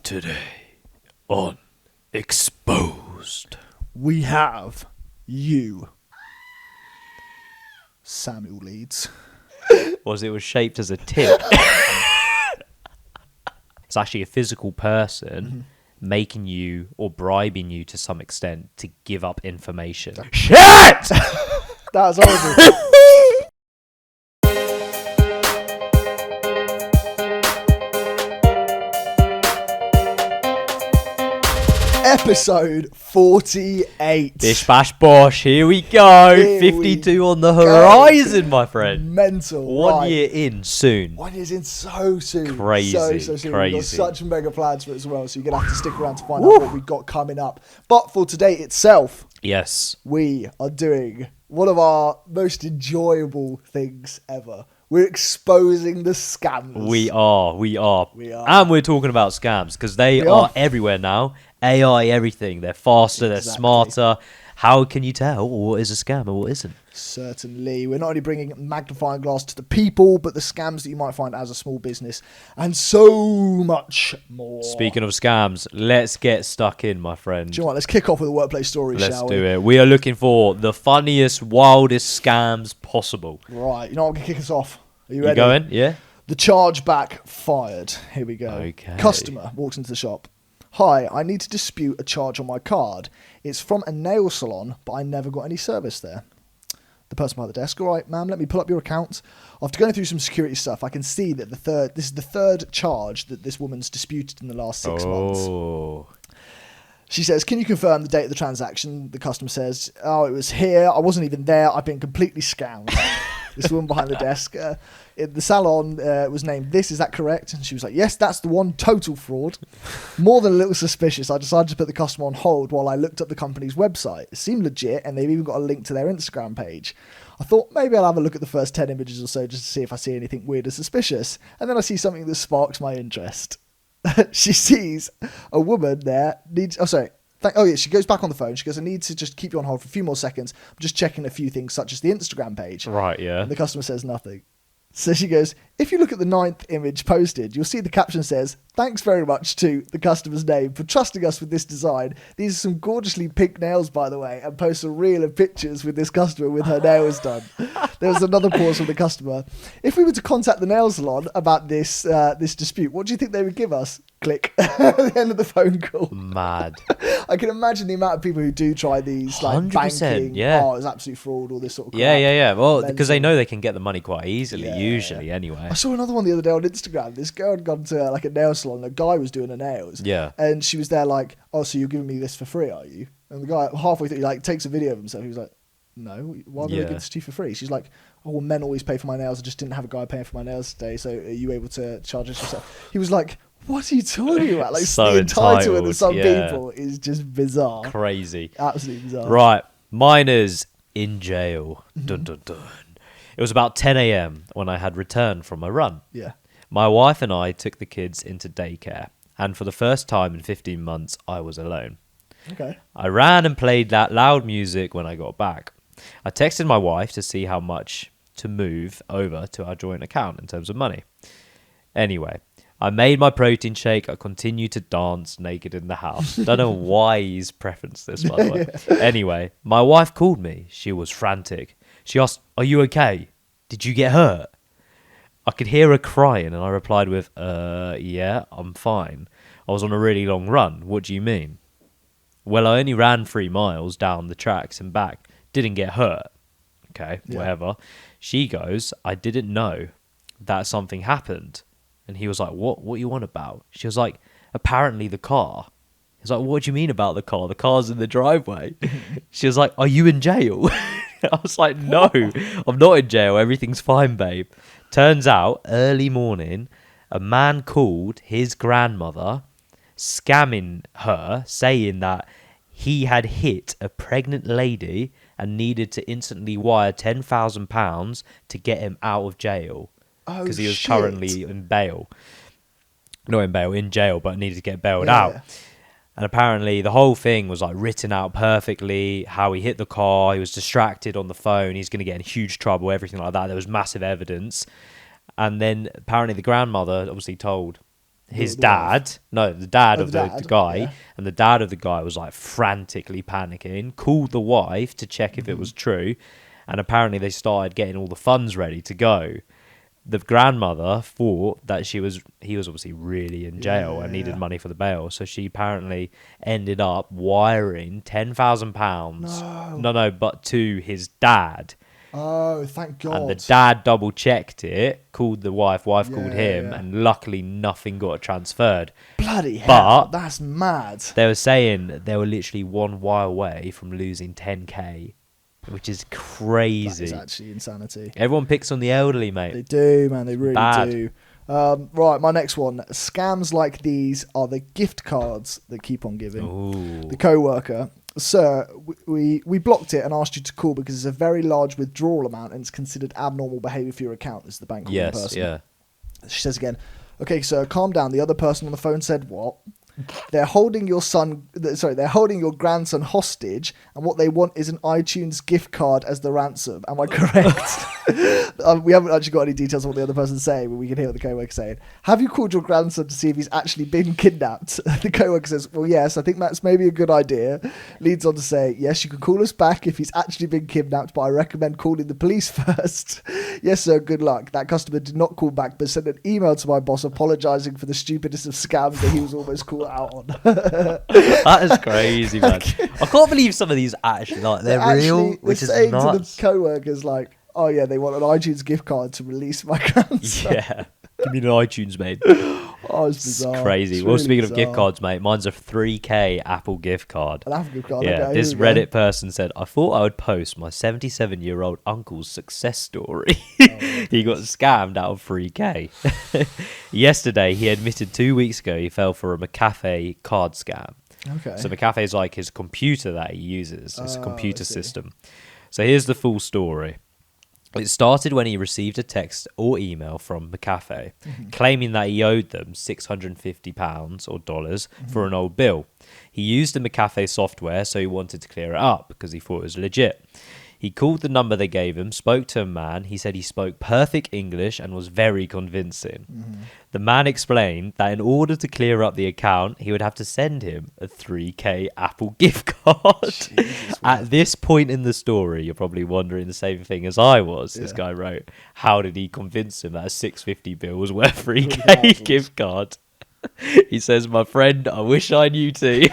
Today on Exposed. We have you, Samuel Leeds. It was shaped as a tip. It's actually a physical person making you or bribing you to some extent to give up information. Shit! That was horrible. Episode 48. Bish bash bosh, here we go. Here 52 we on the go. horizon, my friend. Mental. 1 right. year in soon. 1 year's in so soon. Crazy, So soon. crazy. We've got such mega plans for it as well, so you're going to have to stick around to find out what we've got coming up. But for today itself, Yes. we are doing one of our most enjoyable things ever. We're exposing the scammers. We are. We are. And we're talking about scams because they are everywhere now. AI, everything. They're faster, they're smarter. How can you tell what is a scam and what isn't? Certainly. We're not only bringing magnifying glass to the people, but the scams that you might find as a small business and so much more. Speaking of scams, let's get stuck in, my friend. Do you know what? Let's kick off with a workplace story, Let's shall do it. We are looking for the funniest, wildest scams possible. Right. You know what? I'm going to kick us off. Are you You ready? going? Yeah? The chargeback fired. Here we go. Okay. Customer walks into the shop. Hi, I need to dispute a charge on my card. It's from a nail salon, but I never got any service there. The person behind the desk, all right, ma'am, let me pull up your account. After going through some security stuff, I can see that this is the third charge that this woman's disputed in the last 6 months. Oh. She says, can you confirm the date of the transaction? The customer says, oh, it was here. I wasn't even there. I've been completely scammed. This woman behind the desk. The salon was named this. Is that correct? And she was like, yes, that's the one. Total fraud. More than a little suspicious, I decided to put the customer on hold while I looked up the company's website. It seemed legit, and they've even got a link to their Instagram page. I thought maybe I'll have a look at the first 10 images or so just to see if I see anything weird or suspicious. And then I see something that sparks my interest. She sees a woman there. She goes back on the phone. She goes, I need to just keep you on hold for a few more seconds. I'm just checking a few things, such as the Instagram page. Right, yeah. And the customer says nothing. So she goes, if you look at the 9th image posted, you'll see the caption says, thanks very much to the customer's name for trusting us with this design. These are some gorgeously pink nails, by the way, and posts a reel of pictures with this customer with her nails done. There was another pause from the customer. If we were to contact the nail salon about this dispute, what do you think they would give us? Click. At the end of the phone call. Mad. I can imagine the amount of people who do try these, like 100%, banking. yeah. Oh, it's absolute fraud, all this sort of crap. Yeah. Well, Mental. because they know they can get the money quite easily, usually, anyway. I saw another one the other day on Instagram. This girl had gone to like a nail salon. A guy was doing her nails. Yeah. And she was there like, oh, so you're giving me this for free, are you? And the guy halfway through, he like takes a video of himself. He was like, no, why would I give this to you for free? She's like, oh, well, men always pay for my nails. I just didn't have a guy paying for my nails today. So are you able to charge us yourself? He was like, what are you talking about? Like, So the entitlement of some entitled, people is just bizarre. Crazy. Absolutely bizarre. Right. Miners in jail. Dun, dun, dun. It was about 10 a.m. when I had returned from a run. Yeah. My wife and I took the kids into daycare, and for the first time in 15 months, I was alone. Okay. I ran and played that loud music when I got back. I texted my wife to see how much to move over to our joint account in terms of money. Anyway, I made my protein shake. I continued to dance naked in the house. Don't know why he's preferenced this, by the way. Anyway, my wife called me. She was frantic. She asked, are you okay? Did you get hurt? I could hear her crying, and I replied with, yeah, I'm fine. I was on a really long run. What do you mean? Well, I only ran 3 miles down the tracks and back. Didn't get hurt. Okay, whatever. She goes, I didn't know that something happened. And he was like, what are you on about? She was like, apparently the car. He's like, what do you mean about the car? The car's in the driveway. She was like, are you in jail? I was like, no, I'm not in jail. Everything's fine, babe. Turns out, early morning, a man called his grandmother, scamming her, saying that he had hit a pregnant lady and needed to instantly wire £10,000 to get him out of jail. Because he was currently in bail. Not in bail, in jail, but needed to get bailed out. And apparently the whole thing was like written out perfectly, how he hit the car, he was distracted on the phone, he's going to get in huge trouble, everything like that. There was massive evidence. And then apparently the grandmother obviously told his The wife. dad, no, the dad Oh, of the the dad, guy, yeah. and the dad of the guy was like frantically panicking, called the wife to check if it was true, and apparently they started getting all the funds ready to go. The grandmother thought that he was obviously really in jail and needed Yeah. money for the bail, so she apparently ended up wiring £10,000. No. No, but to his dad. Oh, thank God. And the dad double checked it, called the wife called him, Yeah. and luckily nothing got transferred. Bloody hell. But That's mad. they were saying they were literally one wire away from losing 10k, which is That crazy. is actually insanity. Everyone picks on the elderly, mate. They do, man. They really Bad. do. Right, my next one. Scams like these are the gift cards that keep on giving. Ooh. The co-worker. Sir, we blocked it and asked you to call because it's a very large withdrawal amount and it's considered abnormal behaviour for your account. This is the bank calling Yes, person. yeah. She says again, okay, sir, calm down. The other person on the phone said what? They're holding your grandson hostage, and what they want is an iTunes gift card as the ransom. Am I correct? We haven't actually got any details on what the other person's saying, but we can hear what the co-worker saying. Have you called your grandson to see if he's actually been kidnapped? The co-worker says, well, yes, I think that's maybe a good idea. Leads on to say, yes, you can call us back if he's actually been kidnapped, but I recommend calling the police first. Yes, sir, good luck. That customer did not call back, but sent an email to my boss apologising for the stupidest of scams that he was almost caught out on. That is crazy, man. I can't believe some of these actually, like, they're real, which is saying nuts. to the co-workers, like, oh yeah, they want an iTunes gift card to release my grandson. Yeah. Give me an iTunes, mate. Oh, it's It's bizarre. crazy. It's Well, really speaking of gift bizarre. cards, mate, mine's a 3k Apple gift card. An Apple gift card. Yeah, okay, this here we go. Reddit person said, I thought I would post my 77-year-old uncle's success story. He got scammed out of 3k. Yesterday, he admitted 2 weeks ago he fell for a McAfee card scam. Okay. So McAfee is like his computer that he uses. It's a Oh, computer I see. system. So here's the full story. It started when he received a text or email from McAfee claiming that he owed them £650 or dollars for an old bill. He used the McAfee software, so he wanted to clear it up because he thought it was legit. He called the number they gave him, spoke to a man. He said he spoke perfect English and was very convincing. The man explained that in order to clear up the account, he would have to send him a 3k Apple gift card. Jesus, At this point in the story, you're probably wondering the same thing as I was. This Yeah. guy wrote, how did he convince him that a 650 bill was worth 3k 3,000. gift card? He says, my friend, I wish I knew too.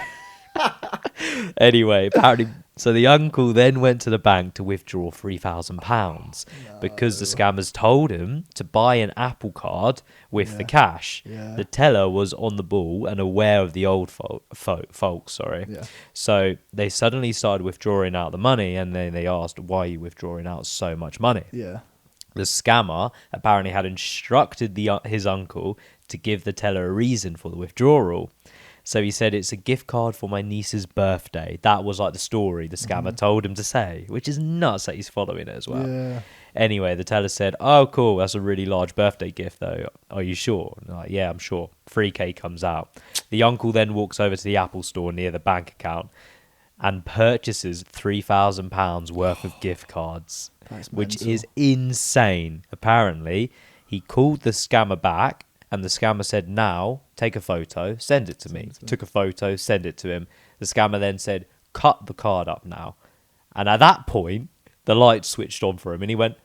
Anyway, apparently, so the uncle then went to the bank to withdraw £3,000 because the scammers told him to buy an Apple card with the cash. Yeah. The teller was on the ball and aware of the old folks. Yeah. So they suddenly started withdrawing out the money, and then they asked, why are you withdrawing out so much money? Yeah. The scammer apparently had instructed his uncle to give the teller a reason for the withdrawal. So he said, it's a gift card for my niece's birthday. That was like the story the scammer told him to say, which is nuts that he's following it as well. Yeah. Anyway, the teller said, oh, cool, that's a really large birthday gift, though. Are you sure? And like, yeah, I'm sure. 3k comes out. The uncle then walks over to the Apple store near the bank account and purchases £3,000 worth of gift cards, That's which mental. is insane. Apparently, he called the scammer back, and the scammer said, now, take a photo, send it to me. Took a photo, send it to him. The scammer then said, cut the card up now. And at that point, the light switched on for him, and he went,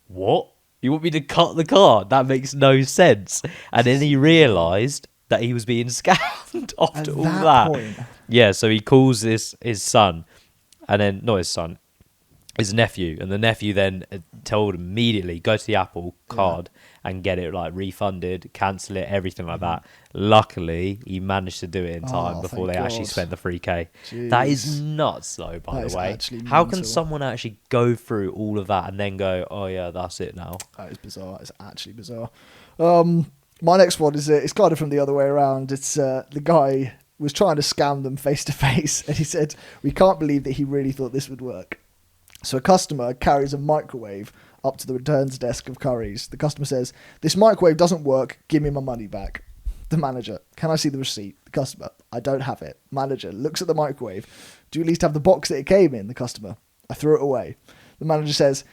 what? You want me to cut the card? That makes no sense. And then he realised that he was being scammed after At all that that. point. Yeah, so he calls his son, and then, not his son, his nephew, and the nephew then told him immediately, go to the Apple card and get it like refunded, cancel it, everything like that. Luckily, he managed to do it in time Oh, before they thank actually God. spent the 3k. That is Jeez. nuts, though, by That the is way. actually How can mental. someone actually go through all of that and then go, oh yeah, that's it now? That is bizarre. It's actually bizarre. My next one is it's kind of from the other way around. It's the guy was trying to scam them face to face, and he said, "We can't believe that he really thought this would work." So a customer carries a microwave up to the returns desk of Curry's. The customer says, "This microwave doesn't work. Give me my money back." The manager, "Can I see the receipt?" The customer, "I don't have it." Manager looks at the microwave. "Do you at least have the box that it came in?" The customer, "I threw it away." The manager says,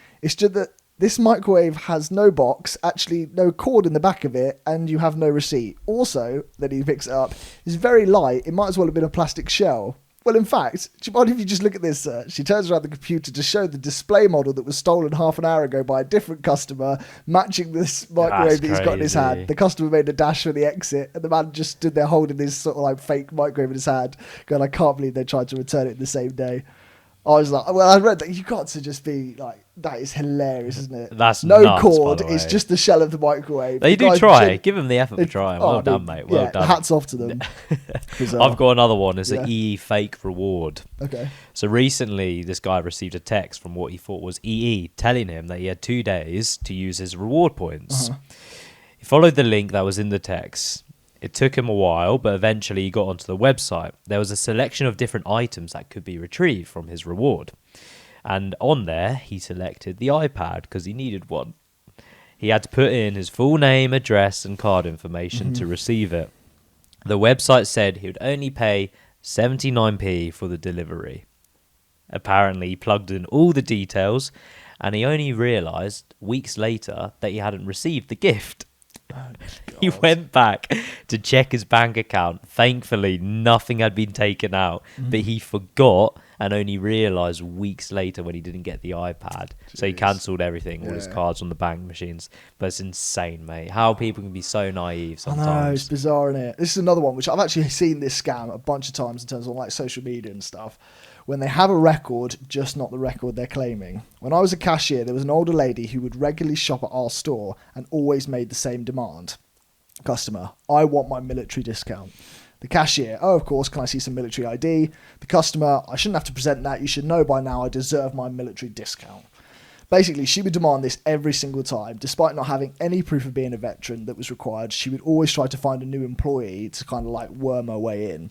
This microwave has no box, actually no cord in the back of it, and you have no receipt. Also, then he picks it up, it's very light. It might as well have been a plastic shell. Well, in fact, do you mind if you just look at this? She turns around the computer to show the display model that was stolen half an hour ago by a different customer, matching this microwave that he's got in his hand. The customer made a dash for the exit, and the man just stood there holding this sort of like fake microwave in his hand, going, I can't believe they tried to return it the same day. I was like, well, I read that. You got to just be like, that is hilarious, isn't it? That's no nuts, cord. by the It's way. just the shell of the microwave. They The do guy try. Give them the effort for trying. Well done, mate. Well done. Hats off to them. I've got another one. It's an Yeah. EE fake reward. Okay. So recently, this guy received a text from what he thought was EE telling him that he had 2 days to use his reward points. He followed the link that was in the text. It took him a while, but eventually he got onto the website. There was a selection of different items that could be retrieved from his reward. And on there, he selected the iPad because he needed one. He had to put in his full name, address, and card information to receive it. The website said he would only pay 79p for the delivery. Apparently, he plugged in all the details, and he only realised weeks later that he hadn't received the gift. He went back to check his bank account. Thankfully, nothing had been taken out, but he forgot and only realised weeks later when he didn't get the iPad. So he cancelled everything, all his cards on the bank machines. But it's insane, mate. How people can be so naive sometimes. I know, it's bizarre, isn't it? This is another one which I've actually seen this scam a bunch of times in terms of like social media and stuff. When they have a record, just not the record they're claiming. When I was a cashier, there was an older lady who would regularly shop at our store and always made the same demand. Customer, I want my military discount. The cashier, oh, of course, can I see some military ID? The customer, I shouldn't have to present that. You should know by now I deserve my military discount. Basically, she would demand this every single time. Despite not having any proof of being a veteran that was required, she would always try to find a new employee to kind of like worm her way in.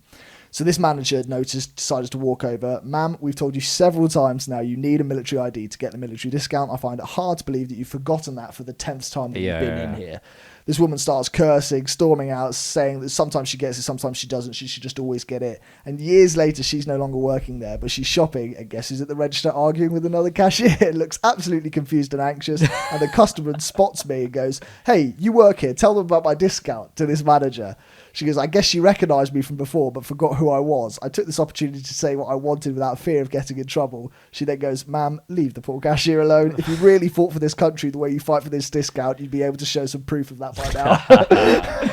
So this manager decided to walk over. Ma'am, we've told you several times now you need a military ID to get the military discount. I find it hard to believe that you've forgotten that for the 10th time that you've been in here. This woman starts cursing, storming out, saying that sometimes she gets it, sometimes she doesn't. She should just always get it. And years later, she's no longer working there, but she's shopping and guess who's at the register arguing with another cashier. Looks absolutely confused and anxious. And the customer spots me and goes, hey, you work here. Tell them about my discount to this manager. She goes, I guess she recognised me from before, but forgot who I was. I took this opportunity to say what I wanted without fear of getting in trouble. She then goes, ma'am, leave the poor cashier alone. If you really fought for this country the way you fight for this discount, you'd be able to show some proof of that by now.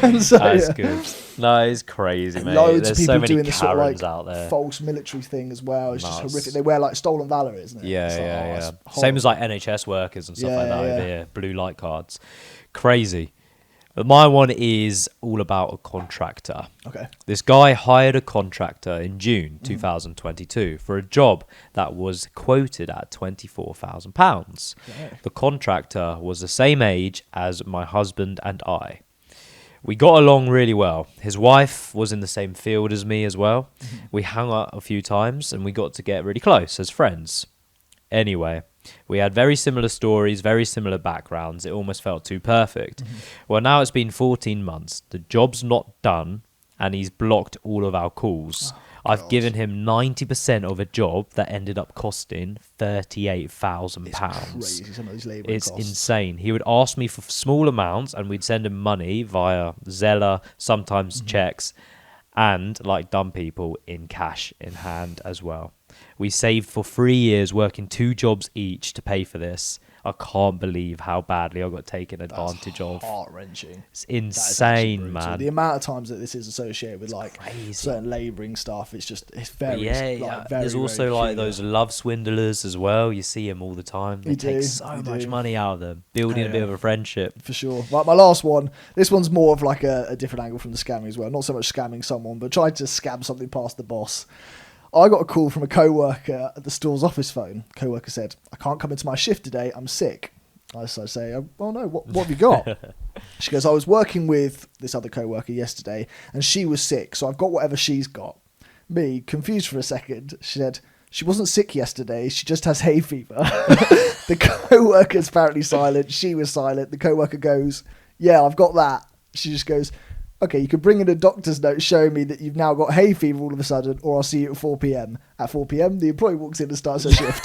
And so, That's good. No, it's crazy, mate. loads There's of people so many doing this sort of Karens like out there. false military thing as well. It's just Nuts. horrific. They wear like stolen valor, isn't it? Yeah, It's like, yeah. it's Same horrible. as like NHS workers and stuff Yeah, like that yeah. over here. Blue light cards. Crazy. But my one is all about a contractor. Okay. This guy hired a contractor in June 2022 for a job that was quoted at £24,000. Okay. The contractor was the same age as my husband and I. We got along really well. His wife was in the same field as me as well. We hung out a few times and we got to get really close as friends. Anyway, we had very similar stories, very similar backgrounds. It almost felt too perfect. Well, now it's been 14 months. The job's not done and he's blocked all of our calls. I've given him 90% of a job that ended up costing £38,000. Crazy, some of these labour It's costs. insane. He would ask me for small amounts and we'd send him money via Zella, sometimes checks, and like dumb people in cash in hand as well. We saved for 3 years working 2 jobs each to pay for this. I can't believe how badly I got taken advantage of. Heart-wrenching. It's That is actually insane, brutal. man. The amount of times that this is associated with like crazy. certain labouring stuff, it's very Yeah. very, There's also very like peculiar. those love swindlers as well. You see them all the time. They You take do, so you much do. money out of them, building a bit of a friendship. For sure. Right, my last one. This one's more of like a different angle from the scamming as well. Not so much scamming someone, but trying to scam something past the boss. I got a call from a co-worker at the store's office phone. Co-worker said, I can't come into my shift today, I'm sick. I say, oh no, what have you got? She goes, I was working with this other co-worker yesterday and she was sick, so I've got whatever she's got. Me, confused for a second, she said, she wasn't sick yesterday, she just has hay fever. The co-worker's apparently silent, she was silent. The co-worker goes, yeah, I've got that. She just goes, okay, you can bring in a doctor's note showing me that you've now got hay fever all of a sudden, or I'll see you at 4 p.m. At 4 p.m, the employee walks in and starts her shift.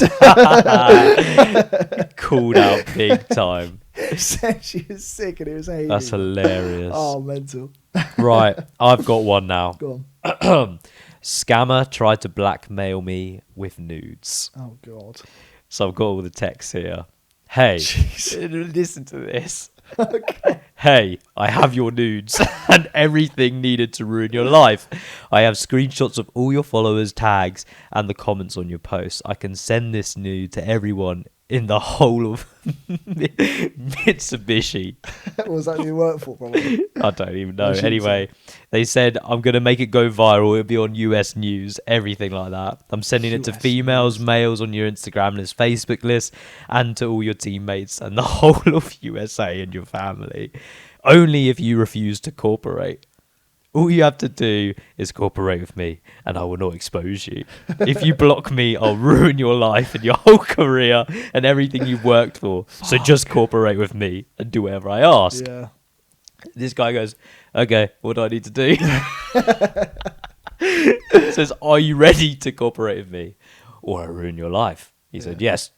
called out big time. Said she was sick and it was hating. That's hilarious. Oh, mental. Right, I've got one now. Go on. Scammer tried to blackmail me with nudes. Oh, God. So I've got all the texts here. Hey, Jeez. listen to this. Okay. Hey, I have your nudes and everything needed to ruin your life. I have screenshots of all your followers' tags and the comments on your posts. I can send this nude to everyone in the whole of Mitsubishi. Was that who you work for, probably? I don't even know. Anyway, they said, I'm going to make it go viral. It'll be on US News, everything like that. I'm sending it to US females, males on your Instagram list, Facebook list, and to all your teammates and the whole of USA and your family. Only if you refuse to cooperate. All you have to do is cooperate with me, and I will not expose you. If you block me, I'll ruin your life and your whole career and everything you've worked for. So just cooperate with me and do whatever I ask. Yeah. This guy goes, okay, what do I need to do? Says, are you ready to cooperate with me or I ruin your life? He said, yes.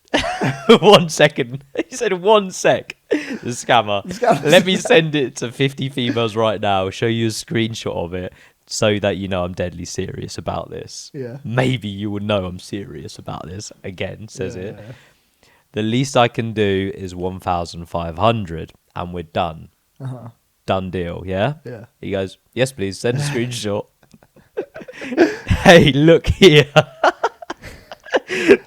1 second. He said, 1 sec. The scammer. Let me send it to 50 females right now, show you a screenshot of it so that you know I'm deadly serious about this. Yeah. Maybe you would know I'm serious about this. Again, says Yeah. it. The least I can do is 1,500 and we're done. Uh-huh. Done deal, yeah? Yeah. He goes, yes, please, send a screenshot. Hey, look here.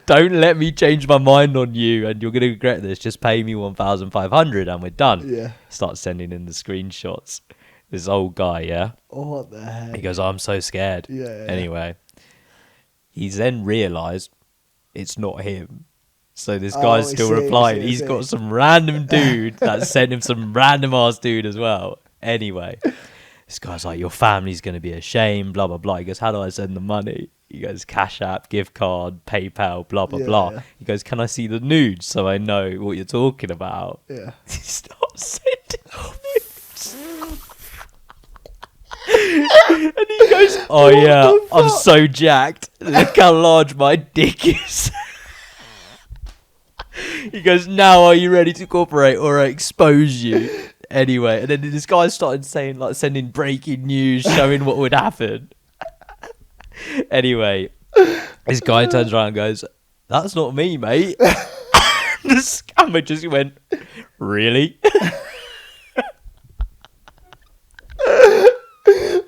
Don't let me change my mind on you and you're going to regret this. Just pay me 1,500 and we're done. Yeah. Start sending in the screenshots. This old guy, yeah? Oh, what the heck? He goes, I'm so scared. Yeah. Anyway, he's then realised it's not him. So this guy's still replying. He's got some random dude that sent him some random ass dude as well. Anyway, this guy's like, your family's going to be ashamed, blah, blah, blah. He goes, how do I send the money? He goes, Cash App, gift card, PayPal, blah, blah, blah. Yeah. He goes, can I see the nudes so I know what you're talking about? Yeah. He starts sending nudes. And he goes, oh yeah, I'm so jacked. Look how large my dick is. He goes, now are you ready to cooperate or I expose you? Anyway, and then this guy started saying, like, sending breaking news, showing what would happen. Anyway, this guy turns around and goes, that's not me, mate. The scammer just went, really?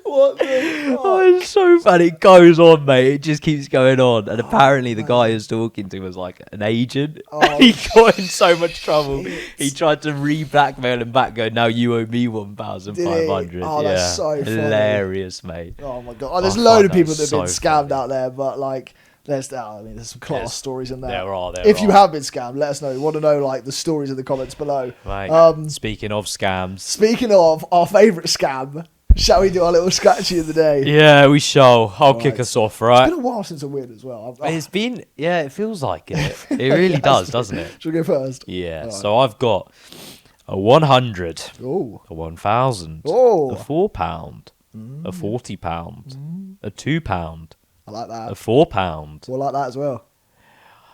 What the Oh, it's so funny. It goes on, mate. It just keeps going on. And apparently the guy who's talking to was like an agent. Oh, He got in so much trouble. shit. He tried to re-blackmail him back, go, now you owe me 1,500. Oh, that's so funny. Hilarious, mate. Oh my god! Oh, there's I a load find of people that that have been so scammed funny. out there, but like, there's some class stories in there. There are. If you have been scammed, let us know. We want to know like the stories in the comments below. Right. Speaking of scams. Speaking of our favourite scam, shall we do our little scratchy of the day? Yeah, we shall. I'll kick Right. us off, It's right? been a while since I win as well. It's been, yeah, it feels like it. It really does, doesn't it? Shall we go first? Yeah. Alright. So I've got a 100, Oh, a 1,000, Oh. a £4, a £40, a £2, I like a that. £4, Well, I like that as well.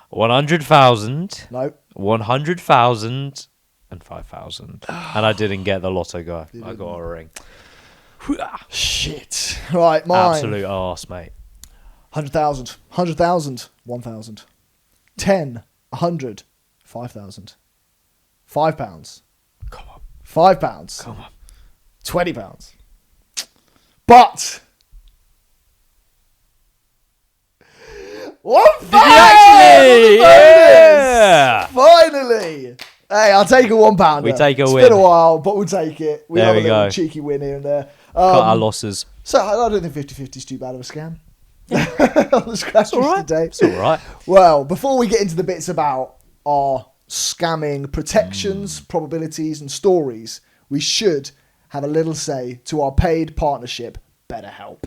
100,000, No, 100,000, and 5,000. And I didn't get the lotto guy. I got a ring. shit. Right, mine. Absolute arse, mate. 100,000, 100,000, 1,000, 10, 100, 5,000, £5, Come on. £5, Come on. £20. But 1,000! Actually, yeah. Finally! Hey, I'll take a £1. We take a It's win. been a while, but we'll take it. There have we a little go. cheeky win here and there. Cut our losses. So I don't think 50-50 is too bad of a scam. On the scratches today. It's all right. Well, before we get into the bits about our scamming protections, probabilities, and stories, we should have a little say to our paid partnership, BetterHelp.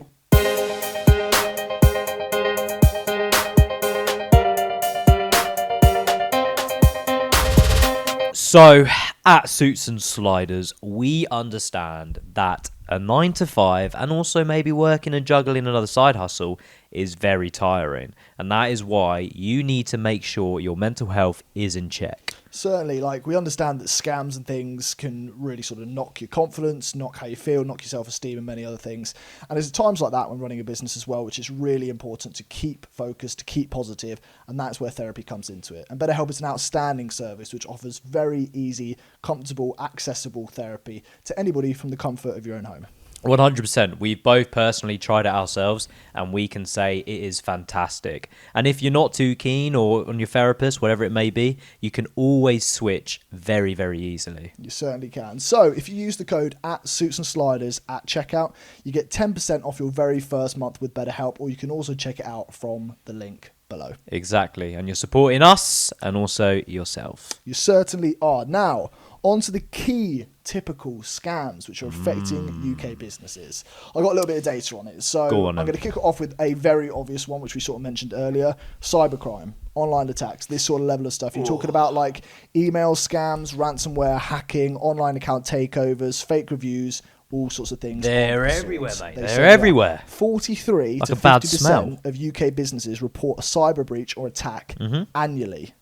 So, at Suits and Sliders, we understand that a 9 to 5 and also maybe working and juggling another side hustle is very tiring. And that is why you need to make sure your mental health is in check. Certainly, like, we understand that scams and things can really sort of knock your confidence, knock how you feel, knock your self-esteem, and many other things. And there's times like that when running a business as well, which is really important to keep focused, to keep positive, and that's where therapy comes into it. And BetterHelp is an outstanding service which offers very easy, comfortable, accessible therapy to anybody from the comfort of your own home. 100%. We've both personally tried it ourselves, and we can say it is fantastic. And if you're not too keen or on your therapist, whatever it may be, you can always switch very, very easily. You certainly can. So if you use the code @SuitsandSliders at checkout, you get 10% off your very first month with BetterHelp, or you can also check it out from the link below. Exactly. And you're supporting us and also yourself. You certainly are. Now, on to the key typical scams which are affecting UK businesses. I got a little bit of data on it. So I'm going to kick it off with a very obvious one, which we sort of mentioned earlier: cybercrime, online attacks, this sort of level of stuff. You're talking about like email scams, ransomware, hacking, online account takeovers, fake reviews, all sorts of things. They're everywhere, mate. They're everywhere. 43 like to a bad 50% smell. of UK businesses report a cyber breach or attack annually.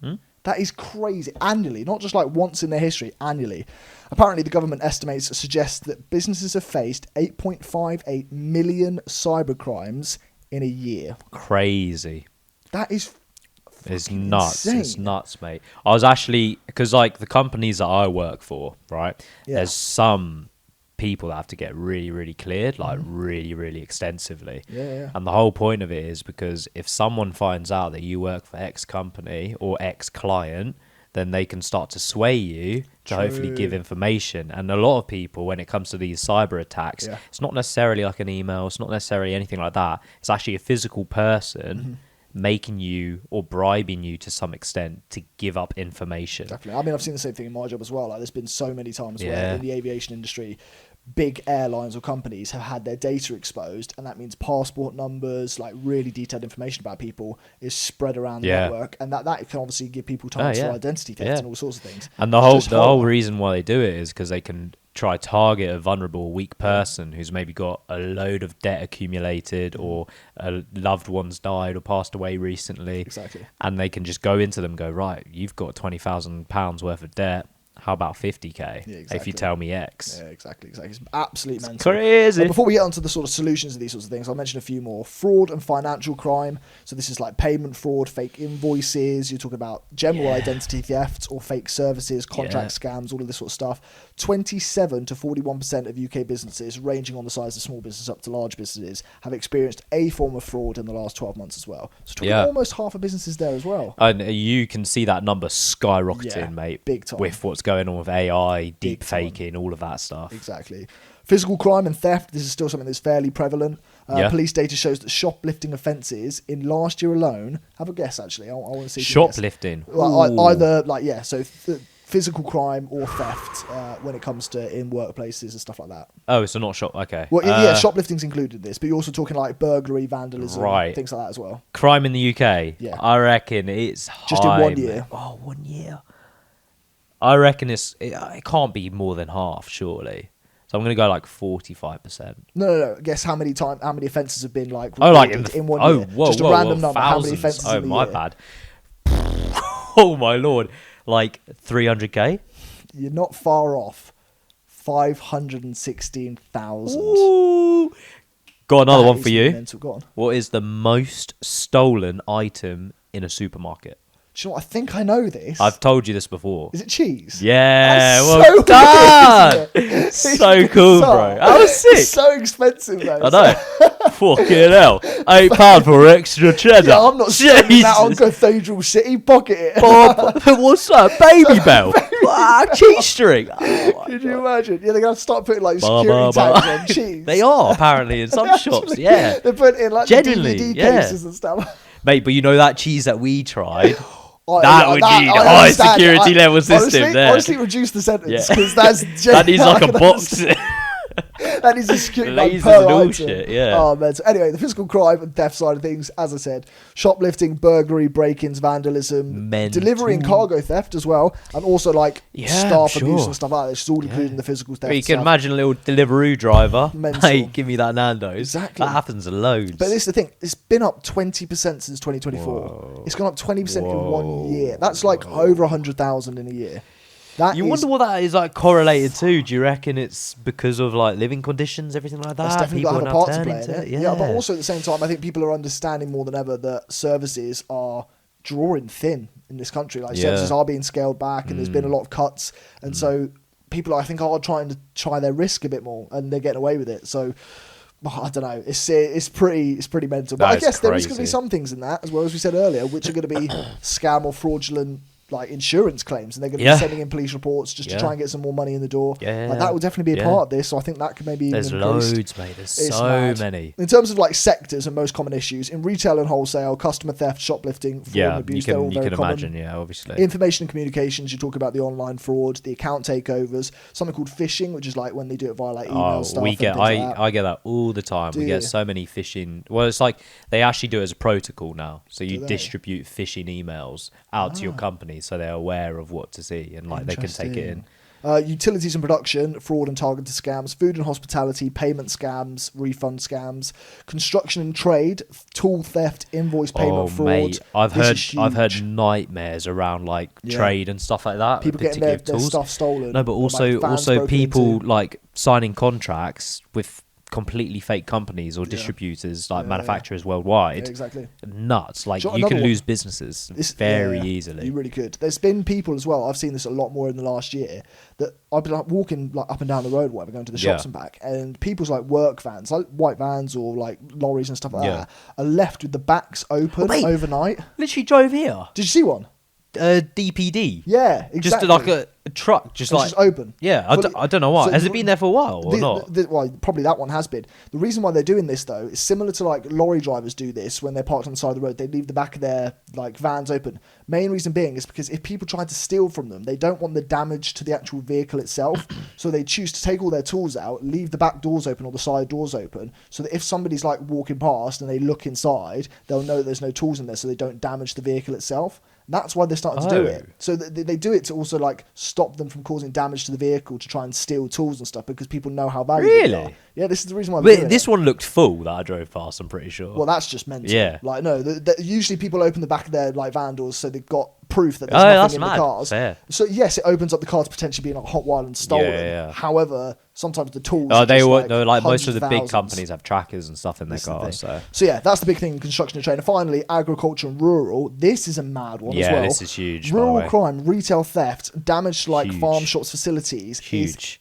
That is crazy. Annually, not just like once in their history, annually. Apparently, the government estimates suggest that businesses have faced 8.58 million cybercrimes in a year. Crazy. That is It's nuts. insane. It's nuts, mate. I was actually, because like the companies that I work for, right? Yeah. There's some people that have to get really, really cleared, like really, really extensively. Yeah. And the whole point of it is because if someone finds out that you work for X company or X client, then they can start to sway you to hopefully give information. And a lot of people, when it comes to these cyber attacks, it's not necessarily like an email, it's not necessarily anything like that. It's actually a physical person making you or bribing you to some extent to give up information. Definitely. I mean, I've seen the same thing in my job as well. Like, there's been so many times where in the aviation industry, big airlines or companies have had their data exposed, and that means passport numbers, like really detailed information about people, is spread around the network, and that can obviously give people time for identity theft and all sorts of things. And the whole reason why they do it is because they can try target a vulnerable, weak person who's maybe got a load of debt accumulated or a loved one's died or passed away recently. Exactly. And they can just go into them and go, right, you've got £20,000 worth of debt. How about 50k? Yeah, exactly. If you tell me X. Yeah, exactly. It's absolutely mental. Crazy. But before we get onto the sort of solutions of these sorts of things, I'll mention a few more. Fraud and financial crime. So this is like payment fraud, fake invoices. You're talking about general identity theft or fake services, contract scams, all of this sort of stuff. 27 to 41% of UK businesses, ranging on the size of small business up to large businesses, have experienced a form of fraud in the last 12 months as well. So talking almost half of businesses there as well. And you can see that number skyrocketing, mate. Big time. With what's going on with AI, deep faking, all of that stuff. Exactly. Physical crime and theft, this is still something that's fairly prevalent. Police data shows that shoplifting offences in last year alone, have a guess actually, I want to see. Shoplifting? Either, physical crime or theft when it comes to in workplaces and stuff like that. Oh, so not shop, okay. Well, shoplifting's included in this, but you're also talking like burglary, vandalism, things like that as well. Crime in the UK? Yeah. I reckon it's just high, in 1 year. Oh, 1 year. I reckon it can't be more than half, surely. So I'm going to go like 45%. No. Guess how many offences have been like in 1 year? Whoa, just a random number. Thousands. How many offences in the my year? bad. Oh my lord. Like 300k? You're not far off. 516,000. Ooh. Got another one for you. Mental. Go on. What is the most stolen item in a supermarket? Do you know what? I think I know this. I've told you this before. Is it cheese? Yeah, That's well so done. weird, So cool, bro. That was sick. It's so expensive, though. I know. Fucking hell. £8 for extra cheddar. Yeah, I'm not spending that on Cathedral City. Pocket it. What's that? Baby bell. Cheese string. Oh, Could you imagine? Yeah, they're going to start putting like security tags on cheese. They are, apparently, in some shops. Yeah. They're putting in like Genuinely, the DVD cases and stuff. Mate, but you know that cheese that we tried? That would need a high security level system there. Honestly, reduce the sentence because that's that needs like a box. And he's a security guard Lasers per and all item. shit, yeah. Oh, man. So anyway, the physical crime and theft side of things, as I said, shoplifting, burglary, break-ins, vandalism, delivery and cargo theft as well, and also like staff abuse and stuff like that. It's all included in the physical theft. Well, you can stuff. imagine a little Deliveroo driver. Mental. Hey, give me that Nando's. Exactly. That happens loads. But this is the thing, it's been up 20% since 2024. Whoa. It's gone up 20% in 1 year. That's like over 100,000 in a year. You wonder what that is like correlated to. Do you reckon it's because of like living conditions, everything like that? That's definitely People got to have a part to play in it. Yeah, But also at the same time, I think people are understanding more than ever that services are drawing thin in this country. Like services are being scaled back, and there's been a lot of cuts, and so people I think are trying to try their risk a bit more, and they're getting away with it. So I don't know. It's pretty mental. But I guess there is going to be some things in that, as well as we said earlier, which are going to be scam or fraudulent like insurance claims, and they're going to be sending in police reports just to try and get some more money in the door. Like, that will definitely be a part of this. So I think that could maybe there's even increase. loads, mate. There's so many. In terms of like sectors and most common issues in retail and wholesale, customer theft, shoplifting, fraud and abuse, they're all very common. Imagine, obviously. Information and communications, you talk about the online fraud, the account takeovers, something called phishing, which is like when they do it via like email stuff. I get that all the time. We get so many phishing. Well, it's like they actually do it as a protocol now. So you distribute phishing emails out to your company, so they're aware of what to see, and like they can take it in. Utilities and production, fraud and targeted scams, food and hospitality, payment scams, refund scams, construction and trade, tool theft, invoice payment fraud. Mate, I've heard nightmares around like trade and stuff like that. People getting their stuff stolen. No, but also people like signing contracts with completely fake companies or distributors, like manufacturers worldwide. Exactly. Nuts. Like, you can lose businesses very easily. You really could. There's been people as well, I've seen this a lot more in the last year, that I've been like walking like up and down the road, whatever, going to the shops and back, and people's like work vans, like white vans or like lorries and stuff like that, are left with the backs open overnight. Literally drove here. Did you see one? DPD. Yeah, exactly. Just like a truck, just open. Yeah, I don't know why. Has it been there for a while or not? Well, probably that one has been. The reason why they're doing this though is similar to like lorry drivers do this when they're parked on the side of the road. They leave the back of their like vans open. Main reason being is because if people try to steal from them, they don't want the damage to the actual vehicle itself. So they choose to take all their tools out, leave the back doors open or the side doors open, so that if somebody's like walking past and they look inside, they'll know that there's no tools in there, so they don't damage the vehicle itself. That's why they're starting to do it. So they do it to also like stop them from causing damage to the vehicle, to try and steal tools and stuff, because people know how valuable they are. Yeah, this is the reason why. This one looked full that I drove past, I'm pretty sure. Well, that's just mental. Yeah. Like, no, usually people open the back of their like van doors so they've got proof that there's nothing in the cars. Fair. So yes, it opens up the car to potentially being like hot wild and stolen. However, sometimes the tools. Most of the big companies have trackers and stuff in their cars. So yeah, that's the big thing in construction and trade. And finally, agriculture and rural. This is a mad one as well. Yeah, this is huge. Rural crime, retail theft, damage to like farm shops, facilities. Huge.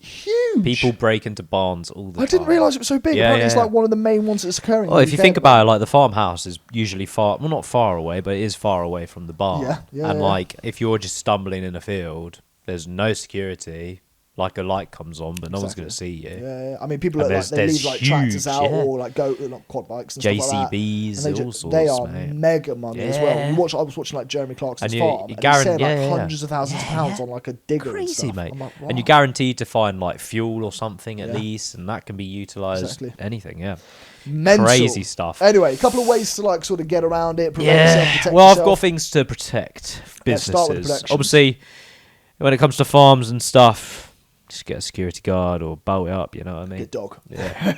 People break into barns all the time. I didn't realise it was so big. Apparently it's like one of the main ones that's occurring. Well, if you think about it, like the farmhouse is usually not far away, but it is far away from the barn. And like if you're just stumbling in a field, there's no security. Like a light comes on, but no one's going to see you. Yeah. I mean, people they leave like tractors out or like quad bikes and JCBs, stuff like that. And all sorts. They are mega money as well. I was watching like Jeremy Clarkson's farm, and he's saying like hundreds of thousands of pounds on like a digger. Crazy, and stuff. mate. Like, wow. And you're guaranteed to find like fuel or something at least, and that can be utilised. Anything, Mental. Crazy stuff. Anyway, a couple of ways to like sort of get around it. Protect yourself, protect well, yourself. I've got things to protect businesses. Start with the protections. Obviously, when it comes to farms and stuff, just get a security guard or bolt it up, you know what I mean? Get dog. Yeah.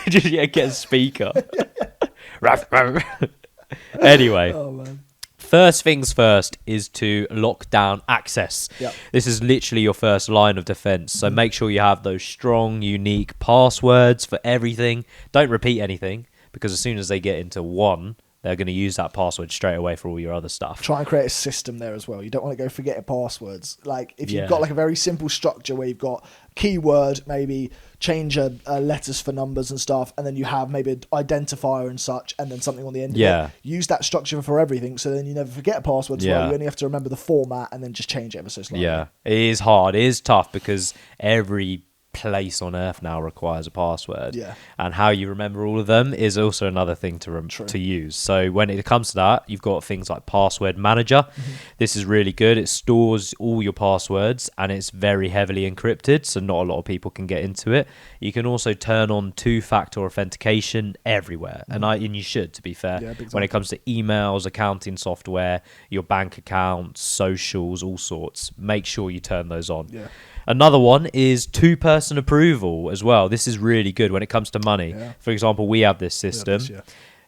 Just get a speaker. Anyway. Oh, man. First things first is to lock down access. This is literally your first line of defense. So make sure you have those strong, unique passwords for everything. Don't repeat anything, because as soon as they get into one, they're going to use that password straight away for all your other stuff. Try and create a system there as well. You don't want to go forgetting passwords. Like if you've got like a very simple structure where you've got keyword, maybe change letters for numbers and stuff, and then you have maybe an identifier and such, and then something on the end of it. Use that structure for everything, so then you never forget a password. Well, you only have to remember the format and then just change it ever so slightly. Yeah, it is hard. It is tough because every place on earth now requires a password. Yeah. And how you remember all of them is also another thing to use. So when it comes to that, you've got things like Password Manager. This is really good. It stores all your passwords and it's very heavily encrypted, so not a lot of people can get into it. You can also turn on two-factor authentication everywhere, and you should, to be fair. Yeah, big when it time. comes to emails, accounting software, your bank accounts, socials, all sorts, make sure you turn those on. Yeah. Another one is two-person approval as well. This is really good when it comes to money. Yeah. For example, we have this system. Yeah.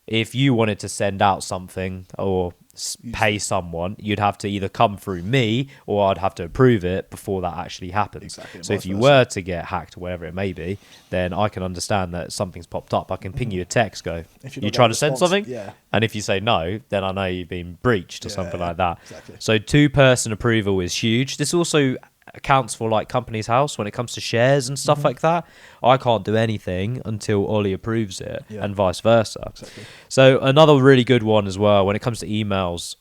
If you wanted to send out something or pay someone, you'd have to either come through me or I'd have to approve it before that actually happens. Exactly. So if you were to get hacked or whatever it may be, then I can understand that something's popped up. I can ping you a text, go, you trying to send something? Yeah. And if you say no, then I know you've been breached or something like that. Exactly. So two-person approval is huge. This also accounts for like Company's House when it comes to shares and stuff like that. I can't do anything until Ollie approves it, and vice versa. Exactly. So another really good one as well when it comes to emails,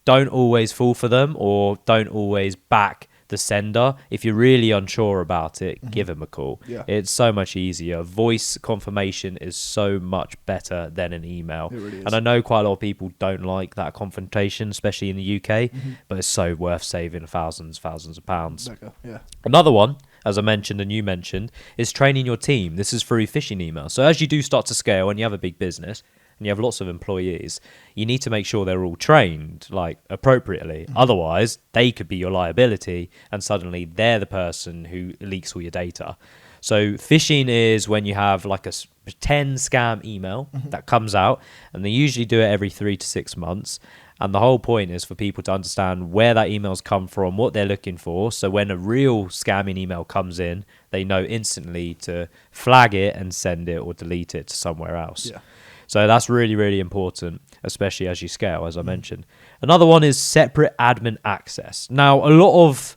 don't always fall for them or don't always back the sender. If you're really unsure about it, give him a call. It's so much easier. Voice confirmation is so much better than an email. It really is. And I know quite a lot of people don't like that confrontation, especially in the UK, but it's so worth saving thousands of pounds. Yeah. Another one, as I mentioned and you mentioned, is training your team. This is through phishing emails. So as you do start to scale and you have a big business and you have lots of employees, you need to make sure they're all trained like appropriately. Otherwise, they could be your liability and suddenly they're the person who leaks all your data. So phishing is when you have like a pretend scam email that comes out, and they usually do it every 3 to 6 months. And the whole point is for people to understand where that email's come from, what they're looking for. So when a real scamming email comes in, they know instantly to flag it and send it or delete it to somewhere else. Yeah. So that's really, really important, especially as you scale, as I mentioned. Another one is separate admin access. Now, a lot of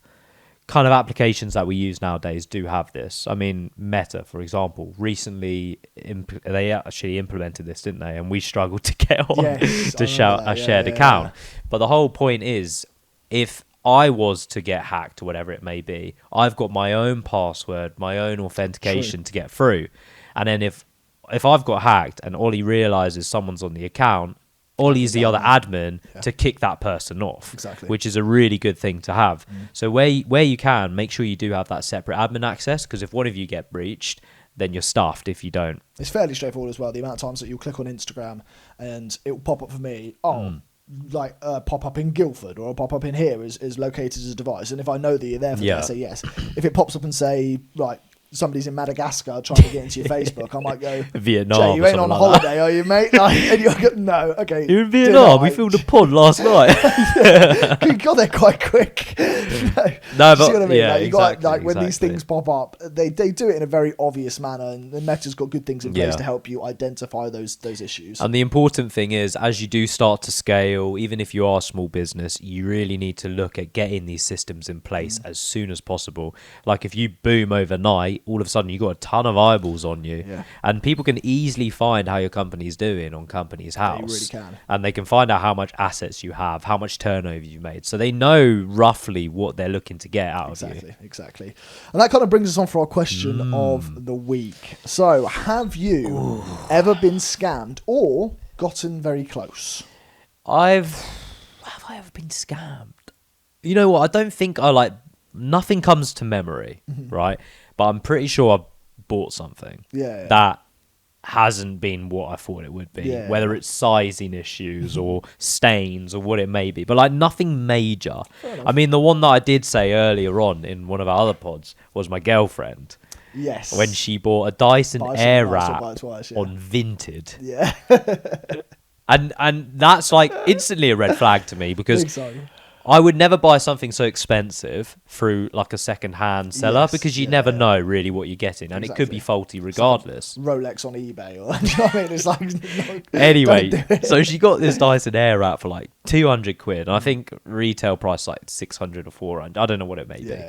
kind of applications that we use nowadays do have this. I mean, Meta, for example, recently they actually implemented this, didn't they? And we struggled to get on to shout a shared account. But the whole point is, if I was to get hacked or whatever it may be, I've got my own password, my own authentication to get through. And then if I've got hacked and Ollie realizes someone's on the account, Ollie's the other admin to kick that person off, which is a really good thing to have. So where you can, make sure you do have that separate admin access, because if one of you get breached, then you're stuffed if you don't. It's fairly straightforward as well. The amount of times that you'll click on Instagram and it will pop up for me, pop up in Guildford or pop up in here is located as a device. And if I know that you're there for that, I say yes. If it pops up and say, right, somebody's in Madagascar trying to get into your Facebook, I might go, Vietnam. Jay, you ain't on holiday, are you, mate? And you're go, no, okay. You're in Vietnam. We filmed a pod last night. You got there quite quick. No, but see what I mean? yeah, like, you exactly, got when these things pop up, they do it in a very obvious manner, and the Meta's got good things in place to help you identify those issues. And the important thing is, as you do start to scale, even if you are a small business, you really need to look at getting these systems in place as soon as possible. Like if you boom overnight, all of a sudden you've got a ton of eyeballs on you, and people can easily find how your company's doing on Company's House. They really can. And they can find out how much assets you have, how much turnover you've made, so they know roughly what they're looking to get out of you. Exactly. And that kind of brings us on for our question of the week. So have you ever been scammed or gotten very close? Have I ever been scammed? You know what, I don't think nothing comes to memory, right? But I'm pretty sure I bought something that hasn't been what I thought it would be, whether it's sizing issues or stains or what it may be, but like nothing major. I mean, the one that I did say earlier on in one of our other pods was my girlfriend. Yes. When she bought a Dyson Airwrap on Vinted. Yeah. and that's like instantly a red flag to me, because I would never buy something so expensive through like a second-hand seller, because you never know really what you're getting, and it could be faulty regardless. Rolex on eBay, or you know what I mean? It's like no, anyway. So she got this Dyson Airwrap for like 200 quid, and I think retail price like 600 or 400. I don't know what it may be.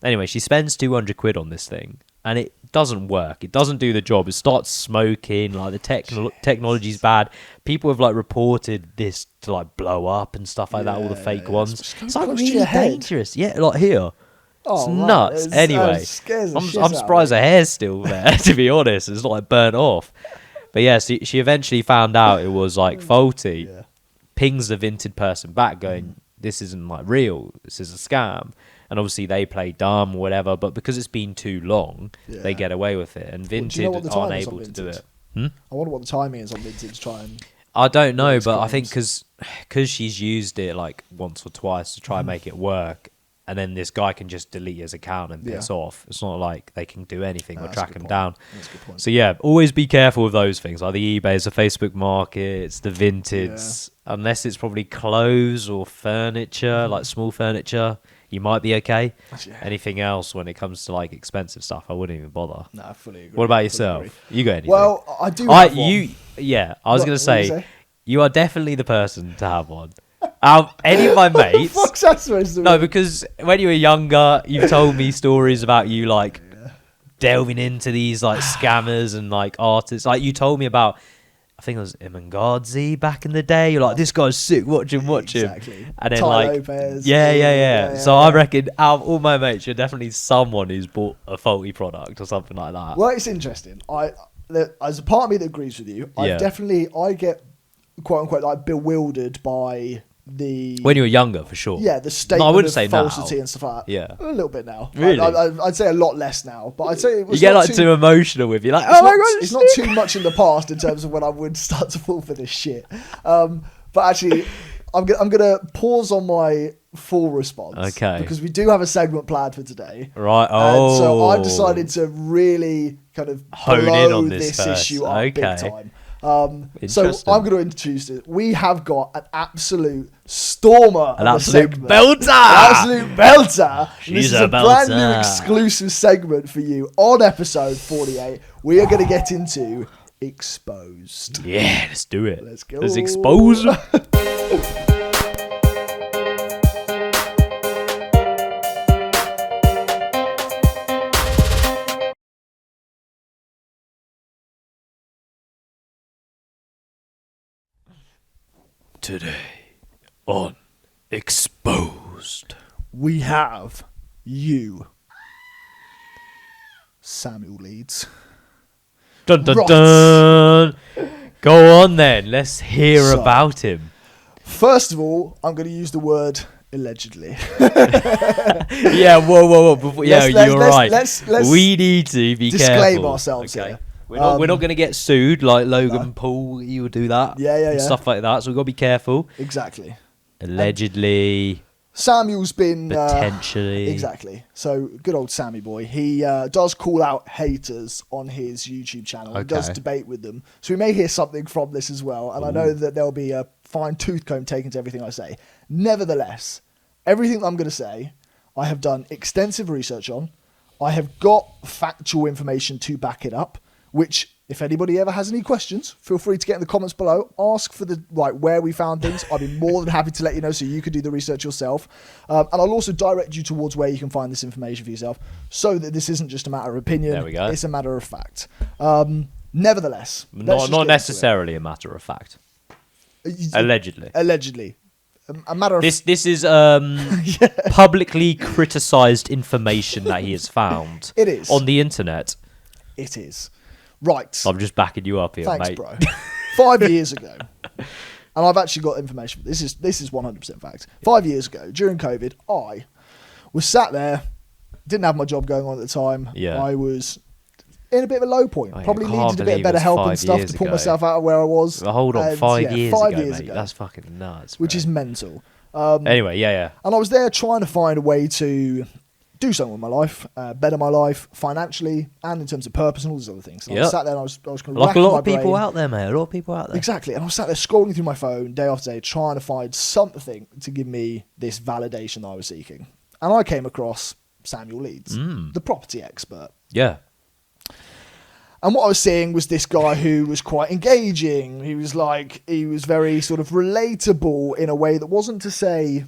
Anyway, she spends 200 quid on this thing, and it doesn't work. It doesn't do the job. It starts smoking. Like the technology's bad. People have like reported this to like blow up and stuff like that. All the fake ones. It's like really dangerous. Yeah, like here. Oh, It's man, nuts. it Anyway, scares the shit I'm out of surprised me. her hair's still there, to be honest. It's not like burnt off. But yeah, she eventually found out it was like faulty. Yeah. Pings the vinted person back going, this isn't like real. This is a scam. And obviously they play dumb or whatever. But because it's been too long, they Yeah. get away with it. And Do you vinted know what the aren't time is on able to do Vinted? it. Hmm? I wonder what the timing is on Vinted to try and... I don't know, Works but I think claims. because she's used it like once or twice to try and make it work, and then this guy can just delete his account and piss Yeah. off. It's not like they can do anything or That's a track good him point. down. That's a good point. So yeah, always be careful with those things, like the eBays, the Facebook markets, the Vinteds. Unless it's probably clothes or furniture, like small furniture, you might be okay. Yeah. Anything else when it comes to like expensive stuff, I wouldn't even bother. No, I fully agree. What about Fully yourself? agree. You got anything? Well, I do have one. Yeah, I was What- gonna what were you say you are definitely the person to have one. Any of my What the mates. fuck's that supposed to No, mean? because when you were younger, you've told me stories about you like delving into these like scammers and like artists. Like you told me about, I think it was Imangadzi back in the day. You're like, this guy's sick. Watch him. Exactly. And then Ty like, Lopez. yeah. So I reckon out of all my mates, you're definitely someone who's bought a faulty product or something like that. Well, it's interesting. As a part of me that agrees with you, Yeah. I get quote unquote like bewildered by the When you were younger, for sure. the statement I wouldn't of say now. falsity and stuff like that. Yeah. A little bit now. Really? I'd say a lot less now, but I'd say it was You get not like too emotional with you, like, it's oh my not, god, it's not too much in the past in terms of when I would start to fall for this shit. But actually, I'm gonna pause on my full response. Okay. Because we do have a segment planned for today. Right. And so I've Oh. decided to really kind of Hone in blow on this first. issue up big Okay. time. So Interesting. I'm going to introduce it. We have got an absolute stormer. An of a absolute segment. belter. An absolute belter. And She's this is a a brand new belter. exclusive segment for you on episode 48. We are going to get into Exposed. Yeah, let's do it. Let's go. Let's expose. Today on Exposed. We have you, Samuel Leeds. Dun dun Right. dun. Go on then. Let's hear So- about him. First of all, I'm going to use the word allegedly. Yeah, whoa. Before, Let's- you're let's- right. let's we need to be disclaim careful. ourselves here. We're not going to get sued like Logan Paul. You would do that. Yeah, and stuff like that. So we've got to be careful. Exactly. Allegedly, Samuel's been potentially. exactly. So good old Sammy boy. He does call out haters on his YouTube channel. He does Okay. debate with them. So we may hear something from this as well. And I know that there'll be a fine tooth comb taken to everything I say. Nevertheless, everything I'm going to say, I have done extensive research on. I have got factual information to back it up. Which, if anybody ever has any questions, feel free to get in the comments below. Ask for where we found things. I'd be more than happy to let you know so you can do the research yourself. And I'll also direct you towards where you can find this information for yourself so that this isn't just a matter of opinion. There we go. It's a matter of fact. Nevertheless, let's just Not get into necessarily a matter of fact. it. Allegedly. Allegedly. A matter of... This is publicly criticised information that he has found. It is. On the internet. It is. Right. I'm just backing you up here, Thanks, mate. bro. 5 years ago, and I've actually got information. This is 100% fact. 5 years ago, during COVID, I was sat there, didn't have my job going on at the time. Yeah. I was in a bit of a low point. Oh, yeah, Probably I can't needed a bit believe of better it was help and 5 stuff years to pull ago. myself out of where I was. Well, hold on, And, 5 yeah, years 5 ago, years mate. ago, That's fucking nuts. which bro. is mental. Anyway, yeah. And I was there trying to find a way to do something with my life, better my life financially and in terms of purpose and all these other things. And I was sat there and I was kind of Like a racking lot my of people brain. out there, mate. A lot of people out there. Exactly. And I was sat there scrolling through my phone day after day trying to find something to give me this validation that I was seeking. And I came across Samuel Leeds, the property expert. Yeah. And what I was seeing was this guy who was quite engaging. He was very sort of relatable in a way that wasn't to say,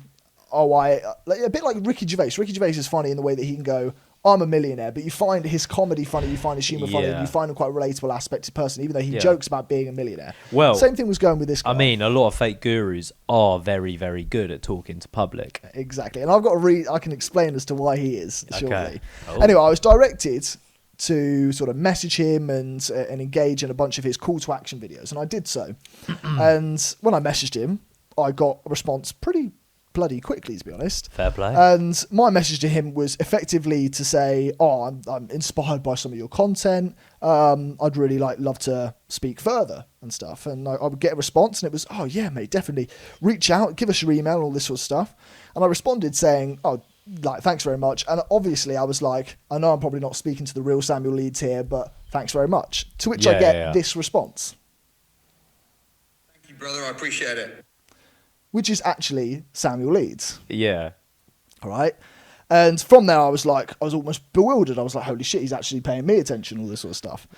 like a bit like Ricky Gervais. Ricky Gervais is funny in the way that he can go, I'm a millionaire, but you find his comedy funny, you find his humour funny, and you find him quite a relatable aspect to person, even though he jokes about being a millionaire. Well, same thing was going with this guy. I mean, a lot of fake gurus are very, very good at talking to public. Exactly. And I've got to I can explain as to why he is, shortly. Okay. Oh. Anyway, I was directed to sort of message him and engage in a bunch of his call to action videos, and I did so. And when I messaged him, I got a response pretty bloody quickly, to be honest. Fair play. And my message to him was effectively to say, I'm inspired by some of your content. I'd really love to speak further and stuff. And I would get a response, and it was, oh yeah, mate, definitely reach out, give us your email, and all this sort of stuff. And I responded saying, thanks very much. And obviously I was like, I know I'm probably not speaking to the real Samuel Leeds here, but thanks very much. To which I get this response. Thank you, brother. I appreciate it. Which is actually Samuel Leeds. Yeah. All right. And from there, I was almost bewildered. I was like, holy shit, he's actually paying me attention, all this sort of stuff.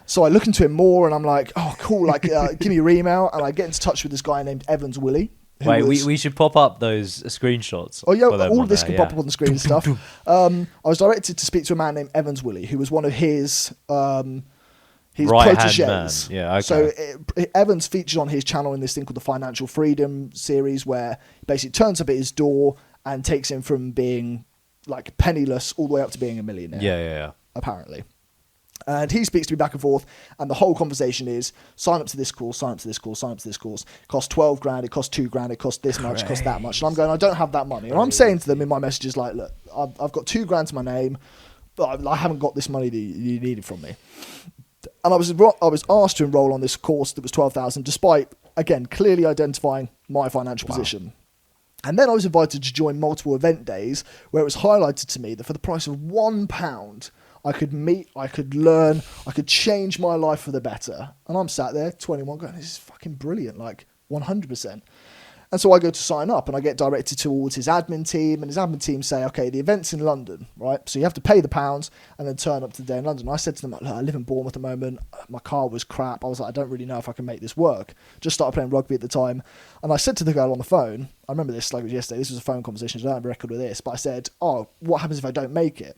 So I look into him more, and I'm like, oh, cool. Give me your email. And I get into touch with this guy named Evans Willie. Wait, we should pop up those screenshots. Oh, yeah, all of this can pop up on the screen and stuff. I was directed to speak to a man named Evans Willie, who was one of his proteges. Yeah, okay. So Evans featured on his channel in this thing called the Financial Freedom series, where he basically turns up at his door and takes him from being like penniless all the way up to being a millionaire. Yeah. Apparently. And he speaks to me back and forth, and the whole conversation is sign up to this course, sign up to this course, sign up to this course. It costs 12 grand, it costs 2 grand, it costs this much, it costs that much. And I'm going, I don't have that money. And I'm saying to them in my messages, like, look, I've got 2 grand to my name, but I haven't got this money that you needed from me. And I was asked to enroll on this course that was 12,000, despite, again, clearly identifying my financial position. And then I was invited to join multiple event days where it was highlighted to me that for the price of £1, I could meet, I could learn, I could change my life for the better. And I'm sat there, 21, going, this is fucking brilliant, 100%. And so I go to sign up, and I get directed towards his admin team, and his admin team say, okay, the event's in London, right? So you have to pay the £, and then turn up to the day in London. And I said to them, look, I live in Bournemouth at the moment. My car was crap. I was like, I don't really know if I can make this work. Just started playing rugby at the time. And I said to the girl on the phone, I remember this like it was yesterday. This was a phone conversation, so I don't have a record of this. But I said, what happens if I don't make it?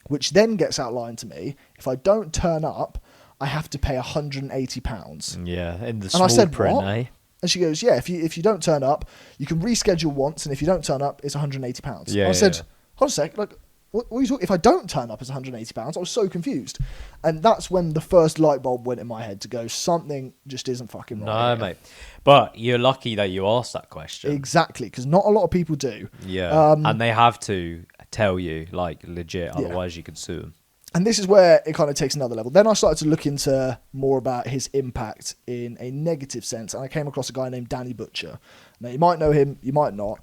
Which then gets outlined to me. If I don't turn up, I have to pay £180. Yeah, in the and small I said, print, what? eh? And she goes, yeah, if you don't turn up, you can reschedule once, and if you don't turn up, it's £180. Yeah, I said, hold a sec, what are you talking? If I don't turn up, it's £180. I was so confused. And that's when the first light bulb went in my head to go, something just isn't fucking right. No, mate. But you're lucky that you asked that question. Exactly, because not a lot of people do. Yeah, and they have to tell you, legit, otherwise you could sue them. And this is where it kind of takes another level. Then I started to look into more about his impact in a negative sense, and I came across a guy named Danny Butcher. Now, you might know him, you might not.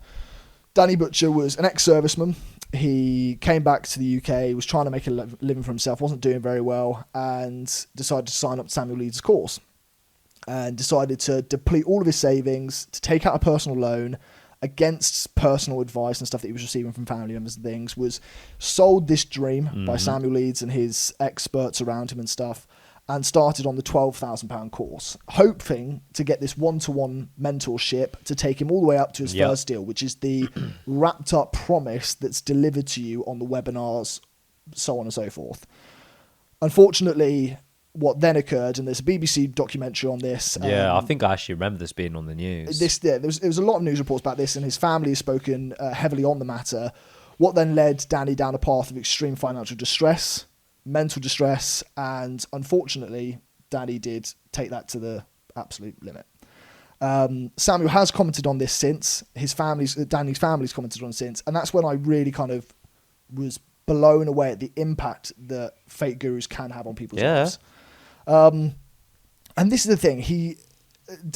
Danny Butcher was an ex-serviceman. He came back to the UK, was trying to make a living for himself, wasn't doing very well, and decided to sign up to Samuel Leeds' course. And decided to deplete all of his savings, to take out a personal loan against personal advice and stuff that he was receiving from family members and things, was sold this dream by Samuel Leeds and his experts around him and stuff, and started on the £12,000 course, hoping to get this one-to-one mentorship to take him all the way up to his first deal, which is the wrapped up promise that's delivered to you on the webinars, so on and so forth. Unfortunately, what then occurred, and there's a BBC documentary on this. Yeah, I think I actually remember this being on the news. There was a lot of news reports about this, and his family has spoken heavily on the matter. What then led Danny down a path of extreme financial distress, mental distress, and unfortunately, Danny did take that to the absolute limit. Samuel has commented on this since. Danny's family's commented on it since, and that's when I really kind of was blown away at the impact that fake gurus can have on people's lives. And this is the thing,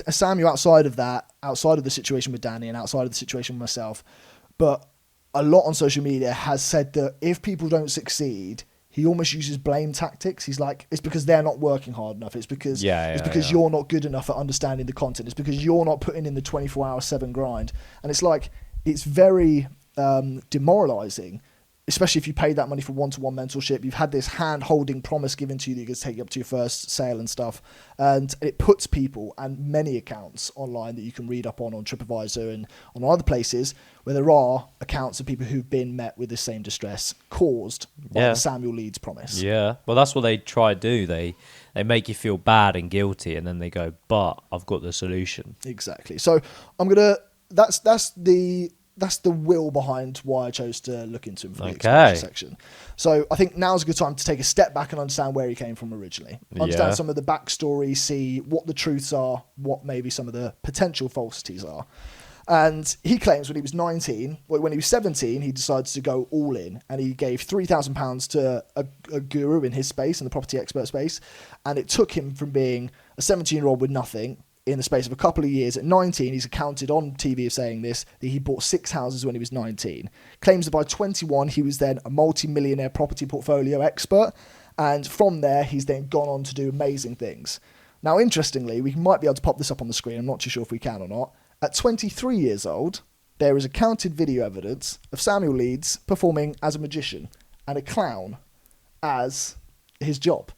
Samuel, outside of the situation with Danny and outside of the situation with myself, but a lot on social media has said that if people don't succeed, he almost uses blame tactics. He's like, it's because they're not working hard enough. It's because you're not good enough at understanding the content. It's because you're not putting in the 24-hour 7 grind. And it's like, it's very demoralizing especially if you paid that money for one-to-one mentorship, you've had this hand-holding promise given to you that you're going to take you up to your first sale and stuff. And it puts people and many accounts online that you can read up on TripAdvisor and on other places where there are accounts of people who've been met with the same distress caused by the Samuel Leeds promise. Yeah. Well, that's what they try to do. They make you feel bad and guilty, and then they go, but I've got the solution. Exactly. So I'm going to... That's the will behind why I chose to look into him for the expansion section. So I think now's a good time to take a step back and understand where he came from originally. Understand some of the backstory, see what the truths are, what maybe some of the potential falsities are. And he claims when he was 19, when he was 17, he decided to go all in, and he gave £3,000 to a guru in his space, in the property expert space. And it took him from being a 17-year-old with nothing in the space of a couple of years. At 19, he's accounted on TV of saying this, that he bought 6 houses when he was 19. Claims that by 21, he was then a multi-millionaire property portfolio expert. And from there, he's then gone on to do amazing things. Now, interestingly, we might be able to pop this up on the screen. I'm not too sure if we can or not. At 23 years old, there is accounted video evidence of Samuel Leeds performing as a magician and a clown as his job.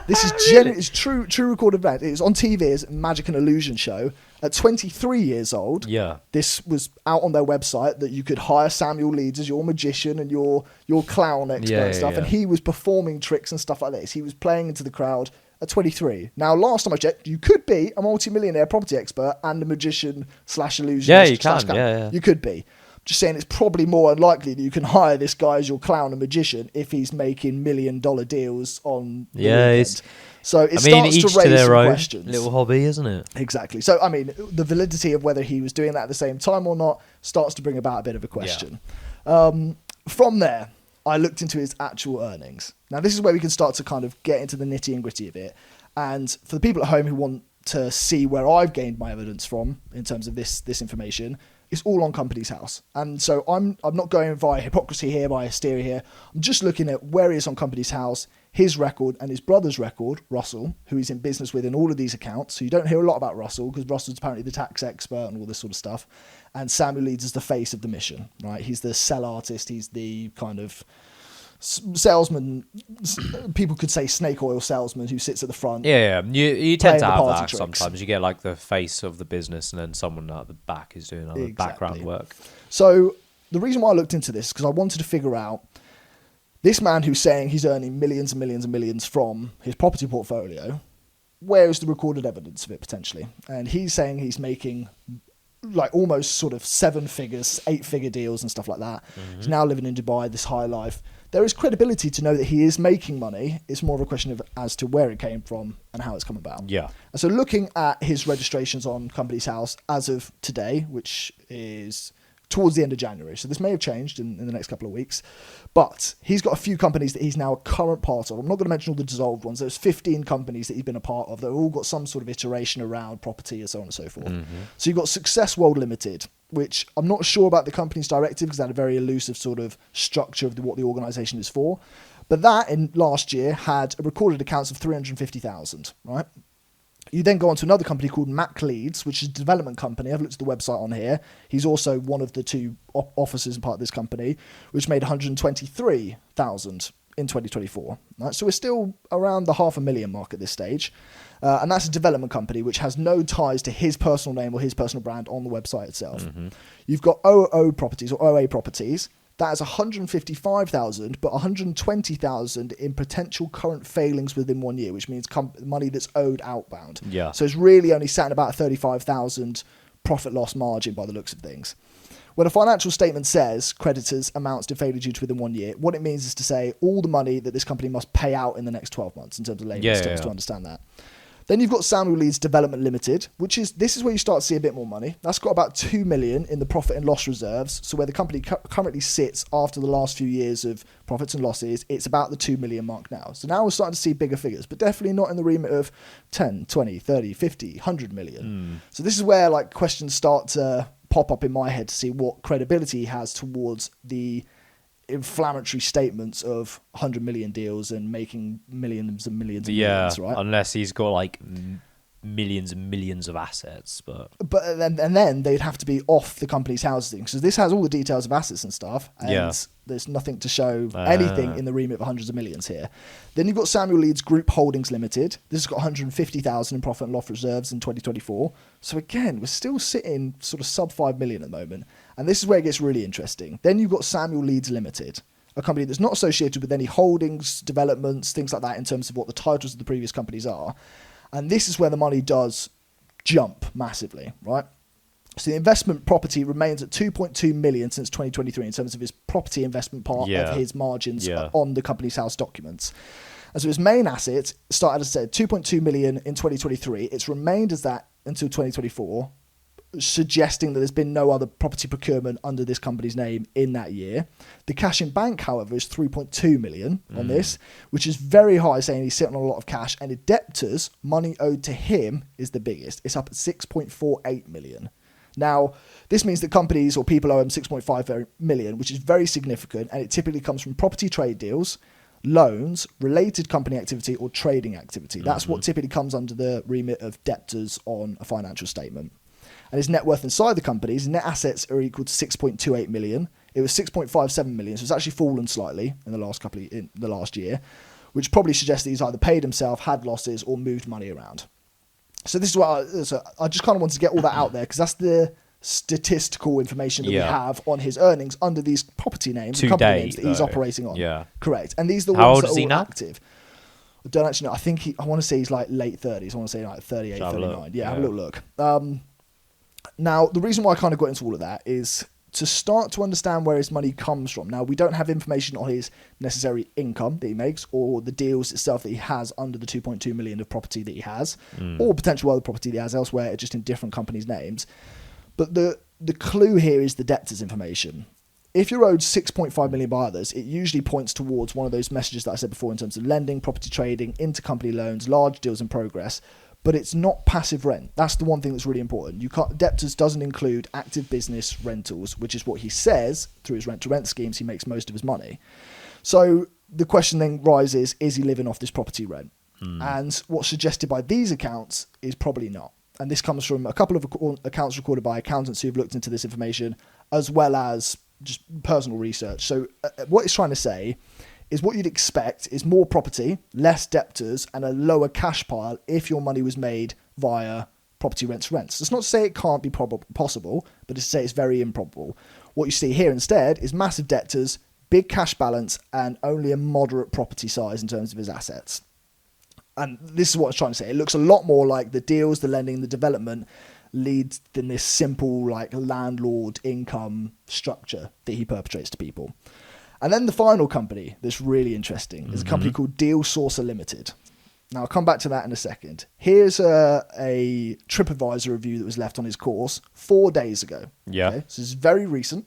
This is it's true recorded event. It was on TV as Magic and Illusion show. At 23 years old, this was out on their website that you could hire Samuel Leeds as your magician and your clown expert and stuff. And he was performing tricks and stuff like this. He was playing into the crowd at 23. Now, last time I checked, you could be a multi-millionaire property expert and a magician / illusionist. Yeah, you can. You could be. Just saying, it's probably more unlikely that you can hire this guy as your clown and magician if he's making $1 million deals on the weekend. So it starts to raise some questions. Little hobby, isn't it? Exactly. So, I mean, the validity of whether he was doing that at the same time or not starts to bring about a bit of a question. From there, I looked into his actual earnings. Now, this is where we can start to kind of get into the nitty and gritty of it. And for the people at home who want to see where I've gained my evidence from in terms of this information, it's all on Company's House. And so I'm not going via hypocrisy here, by hysteria here. I'm just looking at where he is on Company's House, his record and his brother's record, Russell, who he's in business with in all of these accounts. So you don't hear a lot about Russell because Russell's apparently the tax expert and all this sort of stuff. And Samuel Leeds is the face of the mission, right? He's the sell artist. He's the kind of salesman, people could say snake oil salesman who sits at the front. You tend to have that tricks. Sometimes you get like the face of the business and then someone at the back is doing other background work. So the reason why I looked into this is because I wanted to figure out this man who's saying he's earning millions and millions and millions from his property portfolio, where is the recorded evidence of it potentially? And he's saying he's making like almost sort of 7 figures, 8-figure deals and stuff like that. He's now living in Dubai, this high life. There is credibility to know that he is making money. It's more of a question of as to where it came from and how it's come about. Yeah. And so looking at his registrations on Company's House as of today, which is towards the end of January. So this may have changed in the next couple of weeks. But he's got a few companies that he's now a current part of. I'm not going to mention all the dissolved ones. There's 15 companies that he's been a part of that have all got some sort of iteration around property and so on and so forth. So you've got Success World Limited, which I'm not sure about the company's directive because they had a very elusive sort of structure of what the organisation is for. But that in last year had a recorded accounts of 350,000, right? You then go on to another company called Mac Leeds, which is a development company. I've looked at the website on here. He's also one of the 2 officers and part of this company, which made 123,000 in 2024. Right? So we're still around the $500,000 mark at this stage. And that's a development company which has no ties to his personal name or his personal brand on the website itself. You've got OO Properties or OA Properties. That is 155,000, but 120,000 in potential current failings within 1 year, which means money that's owed outbound. Yeah. So it's really only sat at about 35,000 profit loss margin by the looks of things. When a financial statement says creditors amounts to failure due to within 1 year, what it means is to say all the money that this company must pay out in the next 12 months in terms of layman's terms to understand that. Then you've got Samuel Leeds Development Limited, this is where you start to see a bit more money. That's got about 2 million in the profit and loss reserves. So where the company currently sits after the last few years of profits and losses, it's about the 2 million mark now. So now we're starting to see bigger figures, but definitely not in the remit of 10, 20, 30, 50, 100 million. So this is where like questions start to pop up in my head to see what credibility he has towards the inflammatory statements of 100 million deals and making millions and millions of millions, right? Unless he's got like millions and millions of assets, but then they'd have to be off the company's housing, because this has all the details of assets and stuff, and there's nothing to show anything in the remit of hundreds of millions here. Then you've got Samuel Leeds Group Holdings Limited. This has got 150,000 in profit and loss reserves in 2024. So again, we're still sitting sort of sub 5 million at the moment, and this is where it gets really interesting. Then you've got Samuel Leeds Limited, a company that's not associated with any holdings, developments, things like that in terms of what the titles of the previous companies are. And this is where the money does jump massively, right? So the investment property remains at 2.2 million since 2023 in terms of his property investment part of his margins on the company's house documents. And so his main asset started, as I said, 2.2 million in 2023. It's remained as that until 2024, suggesting that there's been no other property procurement under this company's name in that year. The cash in bank, however, is 3.2 million on this, which is very high, saying he's sitting on a lot of cash, and the debtors, money owed to him, is the biggest. It's up at 6.48 million. Now, this means that companies or people owe him 6.5 million, which is very significant, and it typically comes from property trade deals, loans, related company activity, or trading activity. That's what typically comes under the remit of debtors on a financial statement. And his net worth inside the company, his net assets are equal to 6.28 million. It was 6.57 million, so it's actually fallen slightly in the last year, which probably suggests that he's either paid himself, had losses, or moved money around. So this is what I just kind of wanted to get all that out there, because that's the statistical information that we have on his earnings under these property names, and company names that he's operating on. Yeah, correct. And these are the ones that are all active. I don't actually know. I want to say he's like late 30s. I want to say like 38, 39. Yeah, have a little look. Now, the reason why I kind of got into all of that is to start to understand where his money comes from. Now, we don't have information on his necessary income that he makes, or the deals itself that he has under the 2.2 million of property that he has, or potential other property that he has elsewhere, just in different companies' names. But the clue here is the debtors information. If you're owed 6.5 million by others, it usually points towards one of those messages that I said before in terms of lending, property trading, intercompany loans, large deals in progress. But it's not passive rent. That's the one thing that's really important. Debtors doesn't include active business rentals, which is what he says through his rent-to-rent schemes he makes most of his money. So the question then rises, is he living off this property rent? And what's suggested by these accounts is probably not. And this comes from a couple of accounts recorded by accountants who've looked into this information, as well as just personal research. So what he's trying to say is what you'd expect is more property, less debtors, and a lower cash pile if your money was made via property rents. It's not to say it can't be possible, but it's to say it's very improbable. What you see here instead is massive debtors, big cash balance, and only a moderate property size in terms of his assets. And this is what I was trying to say. It looks a lot more like the deals, the lending, the development leads than this simple like landlord income structure that he perpetrates to people. And then the final company that's really interesting is a company called Deal Sourcer Limited. Now, I'll come back to that in a second. Here's a TripAdvisor review that was left on his course 4 days ago. Yeah. Okay? So this is very recent.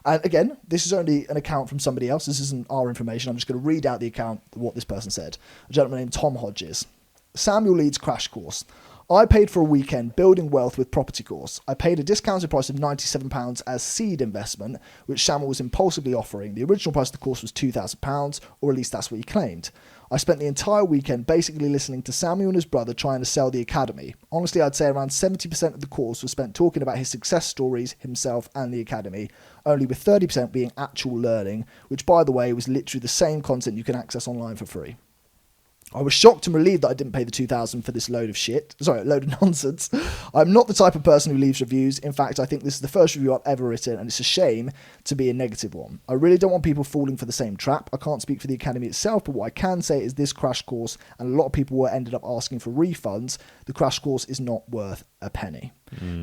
And again, this is only an account from somebody else. This isn't our information. I'm just going to read out the account, what this person said. A gentleman named Tom Hodges. Samuel Leeds crash course. I paid for a weekend building wealth with property course. I paid a discounted price of £97 as seed investment, which Samuel was impulsively offering. The original price of the course was £2,000, or at least that's what he claimed. I spent the entire weekend basically listening to Samuel and his brother trying to sell the academy. Honestly, I'd say around 70% of the course was spent talking about his success stories, himself and the academy, only with 30% being actual learning, which by the way was literally the same content you can access online for free. I was shocked and relieved that I didn't pay the $2,000 for this load of nonsense. I'm not the type of person who leaves reviews. In fact, I think this is the first review I've ever written, and it's a shame to be a negative one. I really don't want people falling for the same trap. I can't speak for the academy itself, but what I can say is this crash course, and a lot of people were ended up asking for refunds, the crash course is not worth a penny.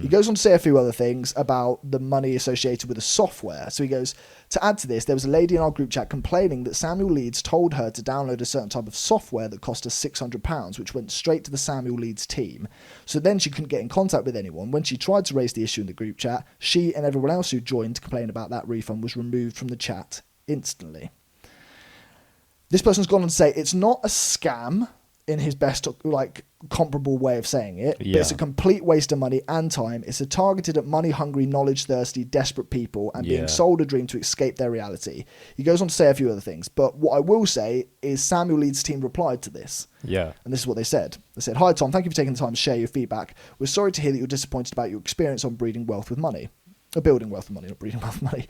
He goes on to say a few other things about the money associated with the software. So he goes, to add to this, there was a lady in our group chat complaining that Samuel Leeds told her to download a certain type of software that cost her £600, which went straight to the Samuel Leeds team. So then she couldn't get in contact with anyone. When she tried to raise the issue in the group chat, she and everyone else who joined to complain about that refund was removed from the chat instantly. This person's gone on to say it's not a scam in his best, like, comparable way of saying it. But Yeah. it's a complete waste of money and time. It's targeted at money-hungry, knowledge-thirsty, desperate people and being Yeah. sold a dream to escape their reality. He goes on to say a few other things. But what I will say is Samuel Leeds' team replied to this. Yeah. And this is what they said. They said, "Hi, Tom. Thank you for taking the time to share your feedback. We're sorry to hear that you're disappointed about your experience on breeding wealth with money. Building wealth with money, not breeding wealth with money.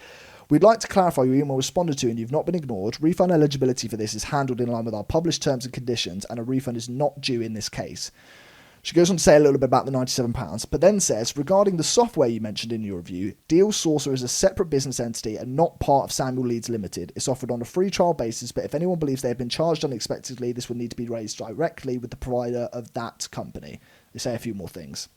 We'd like to clarify your email responded to and you've not been ignored. Refund eligibility for this is handled in line with our published terms and conditions, and a refund is not due in this case." She goes on to say a little bit about the £97, but then says, "Regarding the software you mentioned in your review, Deal Sourcer is a separate business entity and not part of Samuel Leeds Limited. It's offered on a free trial basis, but if anyone believes they have been charged unexpectedly, this would need to be raised directly with the provider of that company." They say a few more things.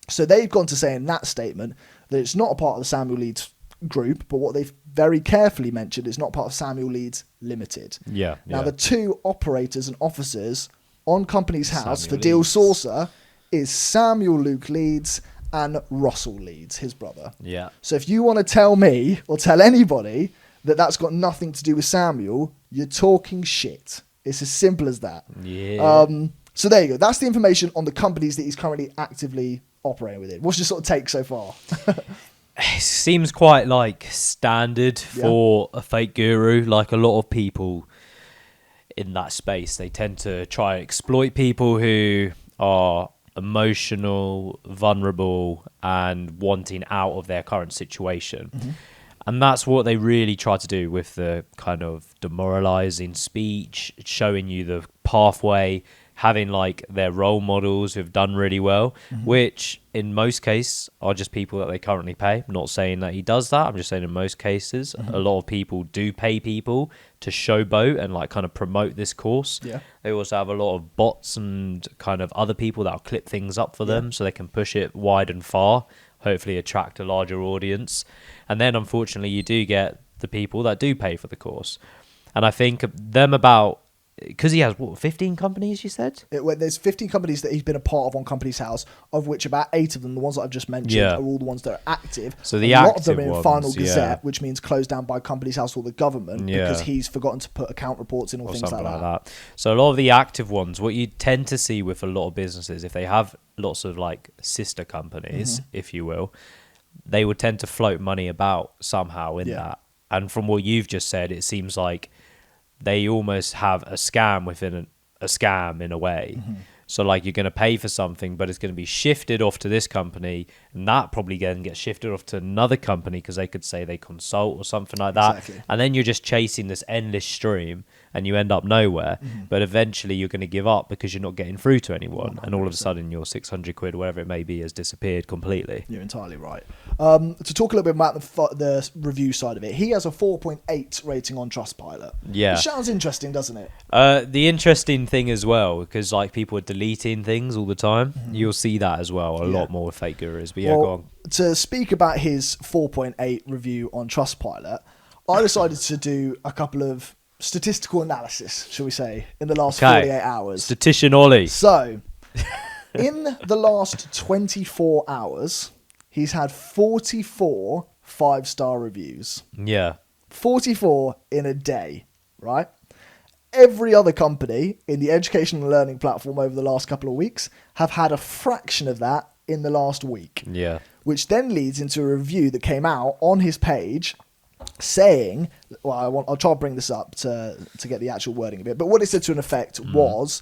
So they've gone to say in that statement that it's not a part of the Samuel Leeds group, but what they've very carefully mentioned is not part of Samuel Leeds Limited. Yeah. Now, the two operators and officers on Company's House Samuel for Deal Leeds. Sourcer is Samuel Luke Leeds and Russell Leeds, his brother. Yeah. So if you want to tell me or tell anybody that that's got nothing to do with Samuel, you're talking shit. It's as simple as that. Yeah. So there you go. That's the information on the companies that he's currently actively operating within. What's your sort of take so far? It seems quite like standard Yeah. for a fake guru. Like a lot of people in that space, they tend to try and exploit people who are emotional, vulnerable, and wanting out of their current situation. Mm-hmm. And that's what they really try to do with the kind of demoralizing speech, showing you the pathway, having like their role models who've done really well, which in most cases are just people that they currently pay. I'm not saying that he does that. I'm just saying in most cases, a lot of people do pay people to showboat and like kind of promote this course. Yeah. They also have a lot of bots and kind of other people that'll clip things up for them so they can push it wide and far, hopefully attract a larger audience. And then unfortunately you do get the people that do pay for the course. And I think them about, because he has, what, 15 companies, you said? There's 15 companies that he's been a part of on Company's House, of which about 8 of them, the ones that I've just mentioned, Yeah. are all the ones that are active. So the a lot of them are active in Final ones, Gazette, yeah. which means closed down by Company's House or the government, Yeah. because he's forgotten to put account reports in or Or things something like that. So a lot of the active ones, what you tend to see with a lot of businesses, if they have lots of like sister companies, if you will, they would tend to float money about somehow in Yeah. that. And from what you've just said, it seems like they almost have a scam within a scam in a way. So like you're going to pay for something, but it's going to be shifted off to this company, and that probably then gets shifted off to another company because they could say they consult or something like that. Exactly. And then you're just chasing this endless stream and you end up nowhere. But eventually you're going to give up because you're not getting through to anyone. And all of a sudden your 600 quid, whatever it may be, has disappeared completely. You're entirely right. To talk a little bit about the review side of it, he has a 4.8 rating on Trustpilot. Yeah. Which sounds interesting, doesn't it? The interesting thing as well, because like people are deleting things all the time, you'll see that as well a lot more with fake gurus. But yeah, go on. To speak about his 4.8 review on Trustpilot, I decided to do a couple of statistical analysis, shall we say, in the last 48 hours. Statistician Ollie. So, in the last 24 hours, he's had 44 5-star reviews. Yeah. 44 in a day, right? Every other company in the education and learning platform over the last couple of weeks have had a fraction of that in the last week. Yeah. Which then leads into a review that came out on his page saying, well, I'll try to bring this up to get the actual wording a bit, but what it said to an effect was,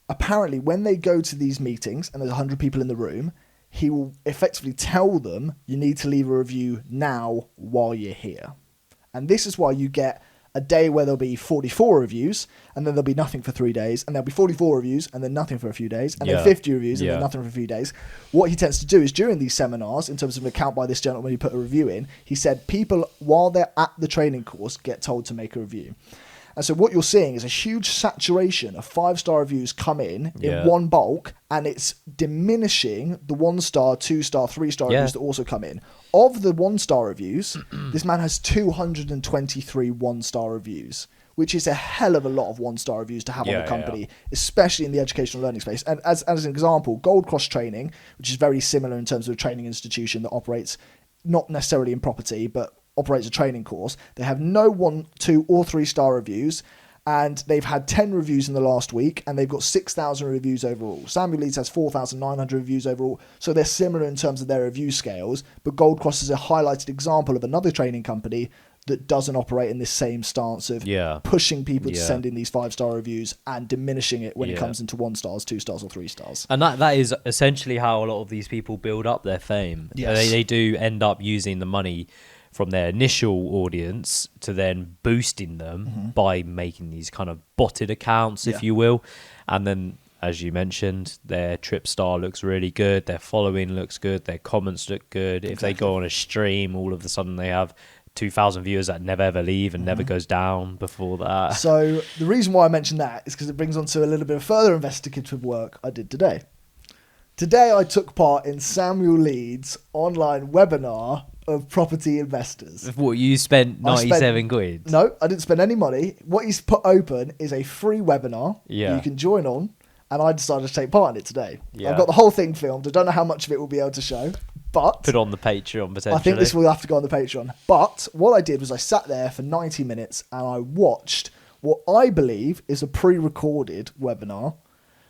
apparently when they go to these meetings and there's 100 people in the room, he will effectively tell them, you need to leave a review now while you're here. And this is why you get a day where there'll be 44 reviews, and then there'll be nothing for 3 days, and there'll be 44 reviews, and then nothing for a few days, and then 50 reviews, and then nothing for a few days. What he tends to do is during these seminars, in terms of an account by this gentleman who put a review in, he said people, while they're at the training course, get told to make a review. And so what you're seeing is a huge saturation of 5-star reviews come in one bulk, and it's diminishing the 1-star, 2-star, 3-star reviews that also come in. Of the 1-star reviews, this man has 223 1-star reviews, which is a hell of a lot of 1-star reviews to have on a company, especially in the educational learning space. And as an example, Gold Cross Training, which is very similar in terms of a training institution that operates not necessarily in property, but operates a training course. They have no 1, 2 or 3-star reviews, And they've had 10 reviews in the last week, and they've got 6,000 reviews overall. Samuel Leeds has 4,900 reviews overall, so they're similar in terms of their review scales. But Gold Cross is a highlighted example of another training company that doesn't operate in this same stance of pushing people to send in these 5-star reviews and diminishing it when it comes into 1 stars, 2 stars, or 3 stars. And that is essentially how a lot of these people build up their fame. Yes. They do end up using the money from their initial audience to then boosting them by making these kind of botted accounts, if you will. And then, as you mentioned, their trip star looks really good, their following looks good, their comments look good. If they go on a stream, all of a sudden they have 2,000 viewers that never ever leave and never goes down before that. So the reason why I mention that is because it brings on to a little bit of further investigative work I did today. Today I took part in Samuel Leeds' online webinar of property investors. What, you spent 97 quid? No, I didn't spend any money. What he's put open is a free webinar that you can join on, and I decided to take part in it today. I've got the whole thing filmed. I don't know how much of it we'll be able to show, but put on the Patreon potentially. I think this will have to go on the Patreon. But what I did was I sat there for 90 minutes and I watched what I believe is a pre-recorded webinar,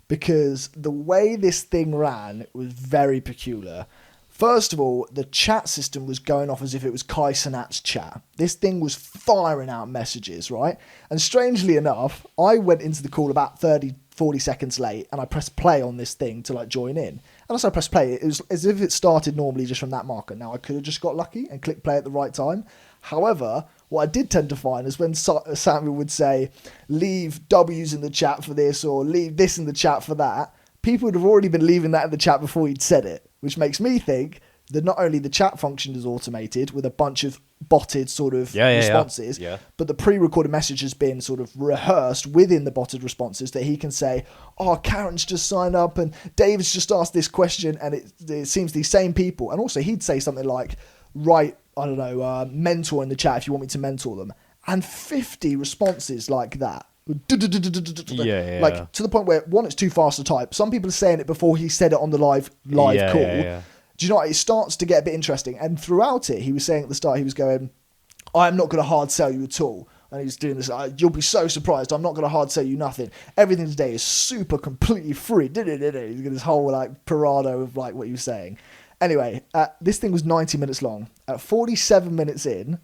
because the way this thing ran was very peculiar. First of all, the chat system was going off as if it was Kai Cenat's chat. This thing was firing out messages, right? And strangely enough, I went into the call about 40 seconds late, and I pressed play on this thing to join in. And as I pressed play, it was as if it started normally just from that marker. Now, I could have just got lucky and clicked play at the right time. However, what I did tend to find is when Samuel would say, leave W's in the chat for this, or leave this in the chat for that, people would have already been leaving that in the chat before he'd said it, which makes me think that not only the chat function is automated with a bunch of botted sort of responses, but the pre-recorded message has been sort of rehearsed within the botted responses, that he can say, oh, Karen's just signed up and David's just asked this question, and it seems these same people. And also he'd say something like, write, I don't know, mentor in the chat if you want me to mentor them. And 50 responses like that. Like, to the point where, one, it's too fast to type. Some people are saying it before he said it on the live call. Do you know what? It starts to get a bit interesting. And throughout it, he was saying at the start, he was going, I'm not going to hard sell you at all. And he was doing this, you'll be so surprised. I'm not going to hard sell you nothing. Everything today is super, completely free. He's got this whole parado of what he was saying. Anyway, this thing was 90 minutes long. At 47 minutes in,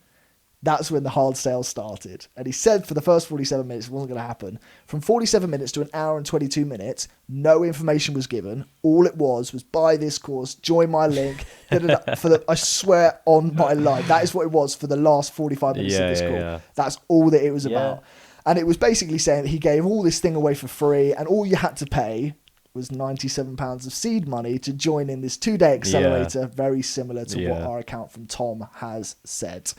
that's when the hard sale started. And he said for the first 47 minutes it wasn't going to happen. From 47 minutes to an hour and 22 minutes, no information was given. All it was buy this course, join my link. I swear on my life, that is what it was for the last 45 minutes of this call. That's all that it was about. And it was basically saying that he gave all this thing away for free, and all you had to pay was £97 of seed money to join in this 2-day accelerator, very similar to what our account from Tom has said.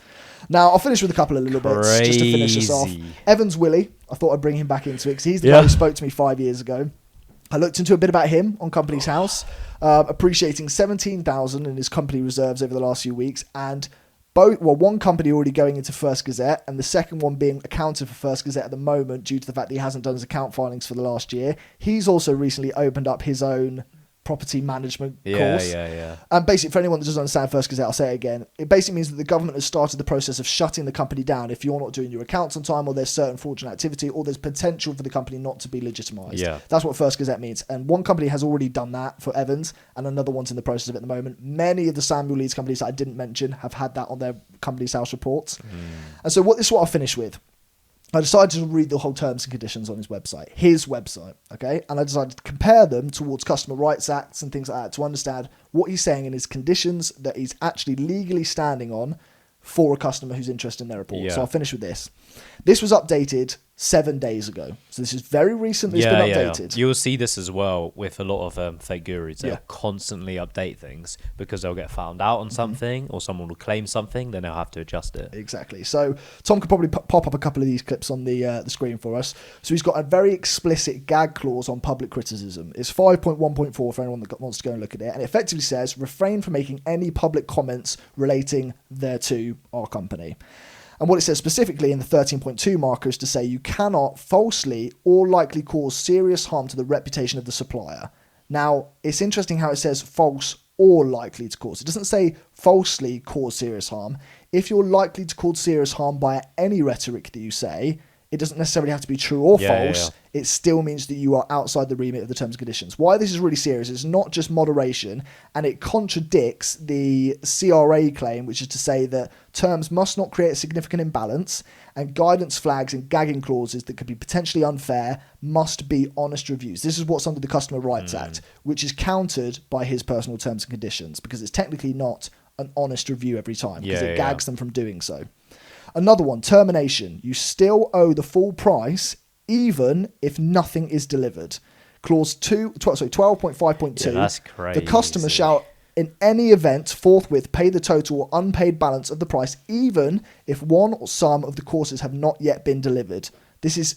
Now, I'll finish with a couple of little bits just to finish us off. Evans Willie, I thought I'd bring him back into it because he's the guy who spoke to me 5 years ago. I looked into a bit about him on Company's House, appreciating 17,000 in his company reserves over the last few weeks, and one company already going into First Gazette, and the second one being accounted for First Gazette at the moment due to the fact that he hasn't done his account filings for the last year. He's also recently opened up his own property management course. And basically, for anyone that doesn't understand First Gazette, I'll say it again. It basically means that the government has started the process of shutting the company down if you're not doing your accounts on time, or there's certain fraudulent activity, or there's potential for the company not to be legitimised. That's what First Gazette means. And one company has already done that for Evans, and another one's in the process of it at the moment. Many of the Samuel Leeds companies that I didn't mention have had that on their Company's House reports. And so this is what I'll finish with. I decided to read the whole terms and conditions on his website, okay? And I decided to compare them towards Customer Rights Acts and things like that to understand what he's saying in his conditions that he's actually legally standing on for a customer who's interested in their report. So I'll finish with this. This was updated 7 days ago. So this is very recent. It's been updated. You'll see this as well with a lot of fake gurus. They'll constantly update things because they'll get found out on something, or someone will claim something, then they'll have to adjust it. Exactly. So Tom could probably pop up a couple of these clips on the screen for us. So he's got a very explicit gag clause on public criticism. It's 5.1.4 for anyone that wants to go and look at it. And it effectively says, refrain from making any public comments relating thereto our company. And what it says specifically in the 13.2 marker is to say you cannot falsely or likely cause serious harm to the reputation of the supplier. Now, it's interesting how it says false or likely to cause. It doesn't say falsely cause serious harm. If you're likely to cause serious harm by any rhetoric that you say, it doesn't necessarily have to be true or Yeah, false. It still means that you are outside the remit of the terms and conditions. Why this is really serious is not just moderation, and it contradicts the CRA claim, which is to say that terms must not create a significant imbalance, and guidance flags and gagging clauses that could be potentially unfair must be honest reviews. This is what's under the Customer Rights Act, which is countered by his personal terms and conditions, because it's technically not an honest review every time, because it gags them from doing so. Another one, termination. You still owe the full price even if nothing is delivered. Clause 12.5.2. Yeah, that's crazy. The customer shall in any event forthwith pay the total or unpaid balance of the price even if one or some of the courses have not yet been delivered. This is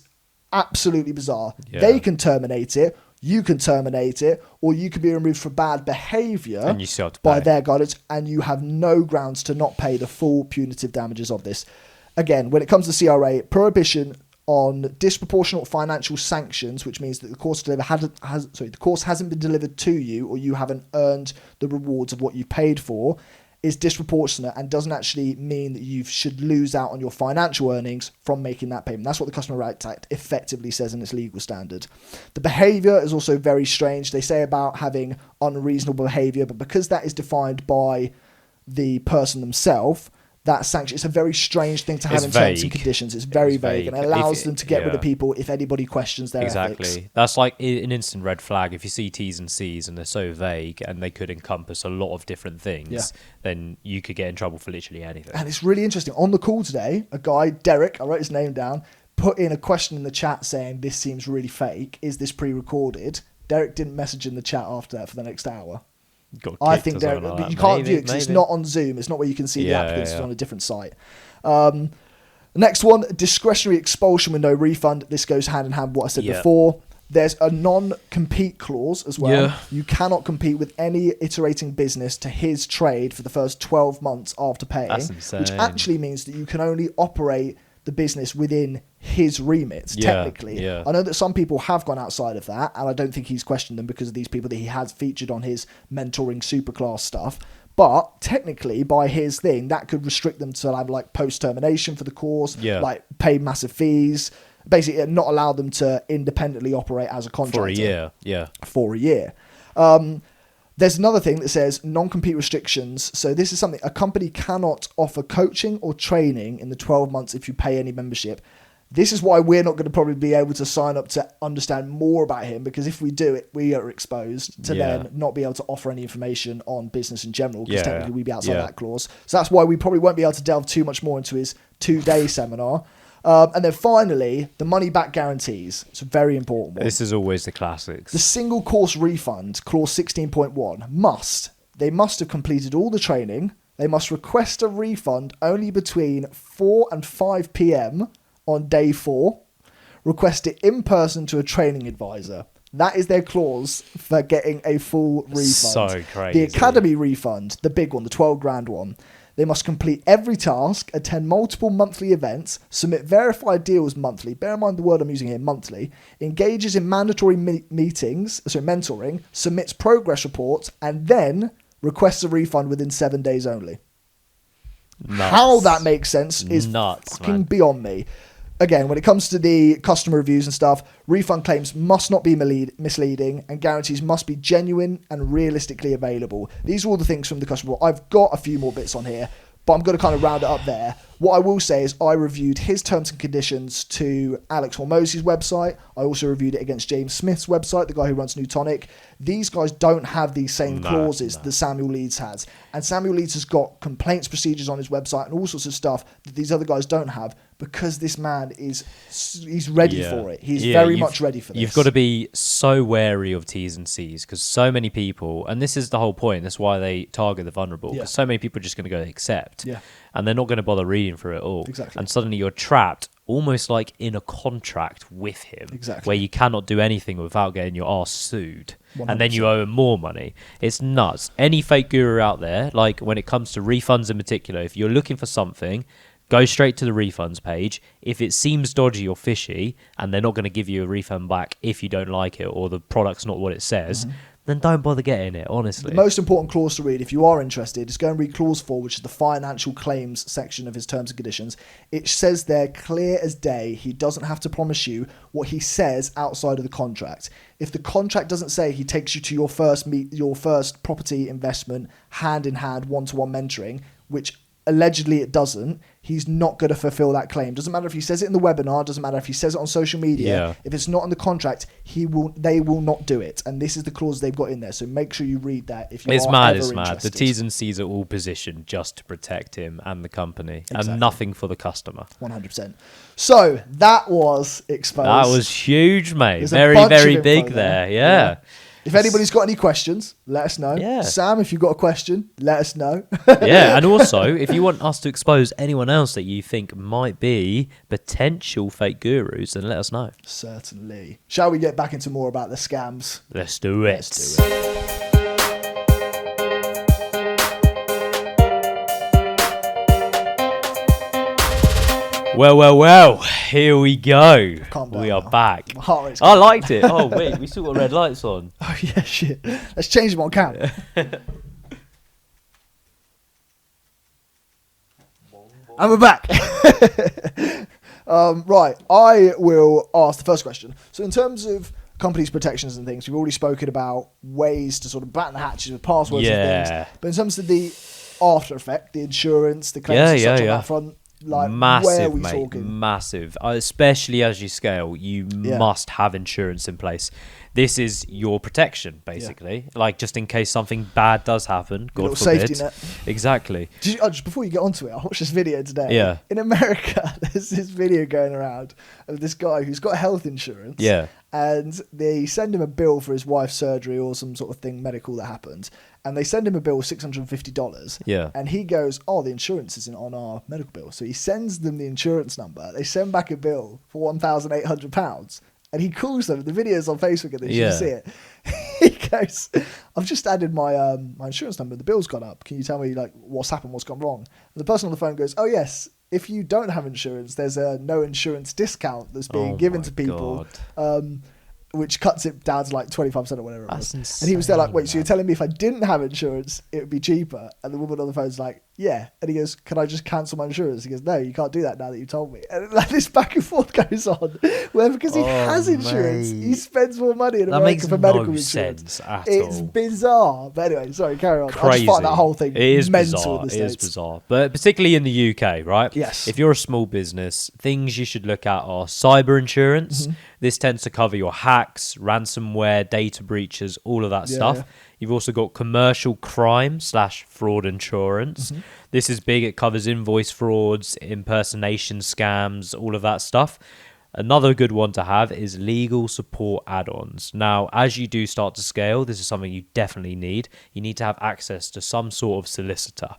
absolutely bizarre. Yeah. They can terminate it, you can terminate it, or you can be removed for bad behaviour And you still have to by pay. their guidance, and you have no grounds to not pay the full punitive damages of this. Again, when it comes to CRA, prohibition on disproportionate financial sanctions, which means that the course the course hasn't been delivered to you, or you haven't earned the rewards of what you paid for, is disproportionate and doesn't actually mean that you should lose out on your financial earnings from making that payment. That's what the Customer Rights Act effectively says in its legal standard. The behaviour is also very strange. They say about having unreasonable behaviour, but because that is defined by the person themselves, that sanction, it's a very strange thing to have It's in terms and vague. conditions. It's very vague, and it allows them to get rid of people if anybody questions their ethics. That's like an instant red flag. If you see T's and C's and they're so vague and they could encompass a lot of different things, then you could get in trouble for literally anything. And it's really interesting. On the call today, a guy, Derek, I wrote his name down, put in a question in the chat saying, this seems really fake. Is this pre-recorded? Derek didn't message in the chat after that for the next hour. I think Derek, but you can't view it because it's not on Zoom. It's not where you can see the applicants. It's on a different site. The next one, discretionary expulsion with no refund. This goes hand in hand with what I said before. There's a non-compete clause as well. Yeah. You cannot compete with any iterating business to his trade for the first 12 months after paying. That's insane. Which actually means that you can only operate the business within his remit, technically. Yeah. I know that some people have gone outside of that, and I don't think he's questioned them because of these people that he has featured on his mentoring superclass stuff. But technically, by his thing, that could restrict them to have like post-termination for the course, like pay massive fees, basically not allow them to independently operate as a contractor. For a year. There's another thing that says non-compete restrictions. So this is something a company cannot offer coaching or training in the 12 months if you pay any membership. This is why we're not going to probably be able to sign up to understand more about him, because if we do it, we are exposed to then not be able to offer any information on business in general, because technically we'd be outside that clause. So that's why we probably won't be able to delve too much more into his 2-day seminar. And then finally, the money back guarantees. It's a very important one. This is always the classics. The single course refund, clause 16.1, they must have completed all the training. They must request a refund only between 4 and 5 p.m. on day 4. Request it in person to a training advisor. That is their clause for getting a full refund. So crazy. The academy refund, the big one, the 12 grand one. They must complete every task, attend multiple monthly events, submit verified deals monthly. Bear in mind the word I'm using here, monthly. Engages in mandatory mentoring, submits progress reports, and then requests a refund within 7 days only. Nuts. How that makes sense is nuts, fucking man. beyond me. Again, when it comes to the customer reviews and stuff, refund claims must not be misleading, and guarantees must be genuine and realistically available. These are all the things from the customer. I've got a few more bits on here, but I'm going to kind of round it up there. What I will say is I reviewed his terms and conditions to Alex Hormozzi's website. I also reviewed it against James Smith's website, the guy who runs Newtonic. These guys don't have these same clauses that Samuel Leeds has. And Samuel Leeds has got complaints procedures on his website and all sorts of stuff that these other guys don't have, because this man he's ready for it. He's very much ready for this. You've got to be so wary of T's and C's, because so many people, and this is the whole point, that's why they target the vulnerable, because so many people are just going to go accept. And they're not going to bother reading through it all. Exactly. And suddenly you're trapped almost like in a contract with him, where you cannot do anything without getting your ass sued. 100%. And then you owe him more money. It's nuts. Any fake guru out there, like when it comes to refunds in particular, if you're looking for something, go straight to the refunds page. If it seems dodgy or fishy and they're not going to give you a refund back if you don't like it or the product's not what it says, then don't bother getting it, honestly. The most important clause to read, if you are interested, is go and read clause 4, which is the financial claims section of his terms and conditions. It says there, clear as day, he doesn't have to promise you what he says outside of the contract. If the contract doesn't say he takes you to your first property investment, hand in hand, one-to-one mentoring, which allegedly it doesn't, he's not going to fulfill that claim. Doesn't matter if he says it in the webinar, doesn't matter if he says it on social media. Yeah. If it's not in the contract, they will not do it. And this is the clause they've got in there. So make sure you read that if you It's are mad, ever it's mad. The interested. T's and C's are all positioned just to protect him and the company, Exactly. and nothing for the customer. 100%. So that was exposed. That was huge, mate. There's a Very, bunch very of big info there. Yeah. If anybody's got any questions, let us know. Yeah. Sam, if you've got a question, let us know. Yeah, and also, if you want us to expose anyone else that you think might be potential fake gurus, then let us know. Certainly. Shall we get back into more about the scams? Let's do it. Let's do it. Well, here we go. Calm down We are now. back. My heart rate's I liked it. Oh, wait, we still got red lights on. Oh, yeah, shit. Let's change them on cam. And we're back. Right, I will ask the first question. So in terms of companies' protections and things, we've already spoken about ways to sort of batten the hatches with passwords and Yeah. things. But in terms of the after effect, the insurance, the claims and such on that front, like, where are Massive, we mate. talking? Massive. Especially as you scale, you Yeah. must have insurance in place. This is your protection, basically. Like, just in case something bad does happen, God little forbid. safety net. Exactly. Just before you get onto it, I watched this video today. Yeah. In America, there's this video going around of this guy who's got health insurance. Yeah. And they send him a bill for his wife's surgery or some sort of thing medical that happened. And they send him a bill of $650. Yeah. And he goes, oh, the insurance isn't on our medical bill. So he sends them the insurance number. They send back a bill for £1,800. And he calls them. The video's on Facebook and they Yeah. should see it. He goes, I've just added my my insurance number. The bill's gone up. Can you tell me like what's happened, what's gone wrong? And the person on the phone goes, oh, yes. If you don't have insurance, there's a no insurance discount that's being given my to people. God. Which cuts it down to like 25% or whatever. That's it was. And he was there like, insane, wait, so you're man. telling me if I didn't have insurance, it would be cheaper? And the woman on the phone's like, yeah. And he goes, can I just cancel my insurance? He goes, no, you can't do that now that you told me. And like this back and forth goes on. Where because he has insurance, mate. he spends more money in That America makes for medical no insurance. sense at It's all. bizarre. But anyway, sorry, carry on. I just Crazy. find that whole thing It is mental bizarre. in the It is States. bizarre. But particularly in the UK, right? Yes. If you're a small business, things you should look at are cyber insurance. Mm-hmm. This tends to cover your hacks, ransomware, data breaches, all of that Yeah, stuff. yeah. You've also got commercial crime / fraud insurance. Mm-hmm. This is big. It covers invoice frauds, impersonation scams, all of that stuff. Another good one to have is legal support add-ons. Now, as you do start to scale, this is something you definitely need. You need to have access to some sort of solicitor.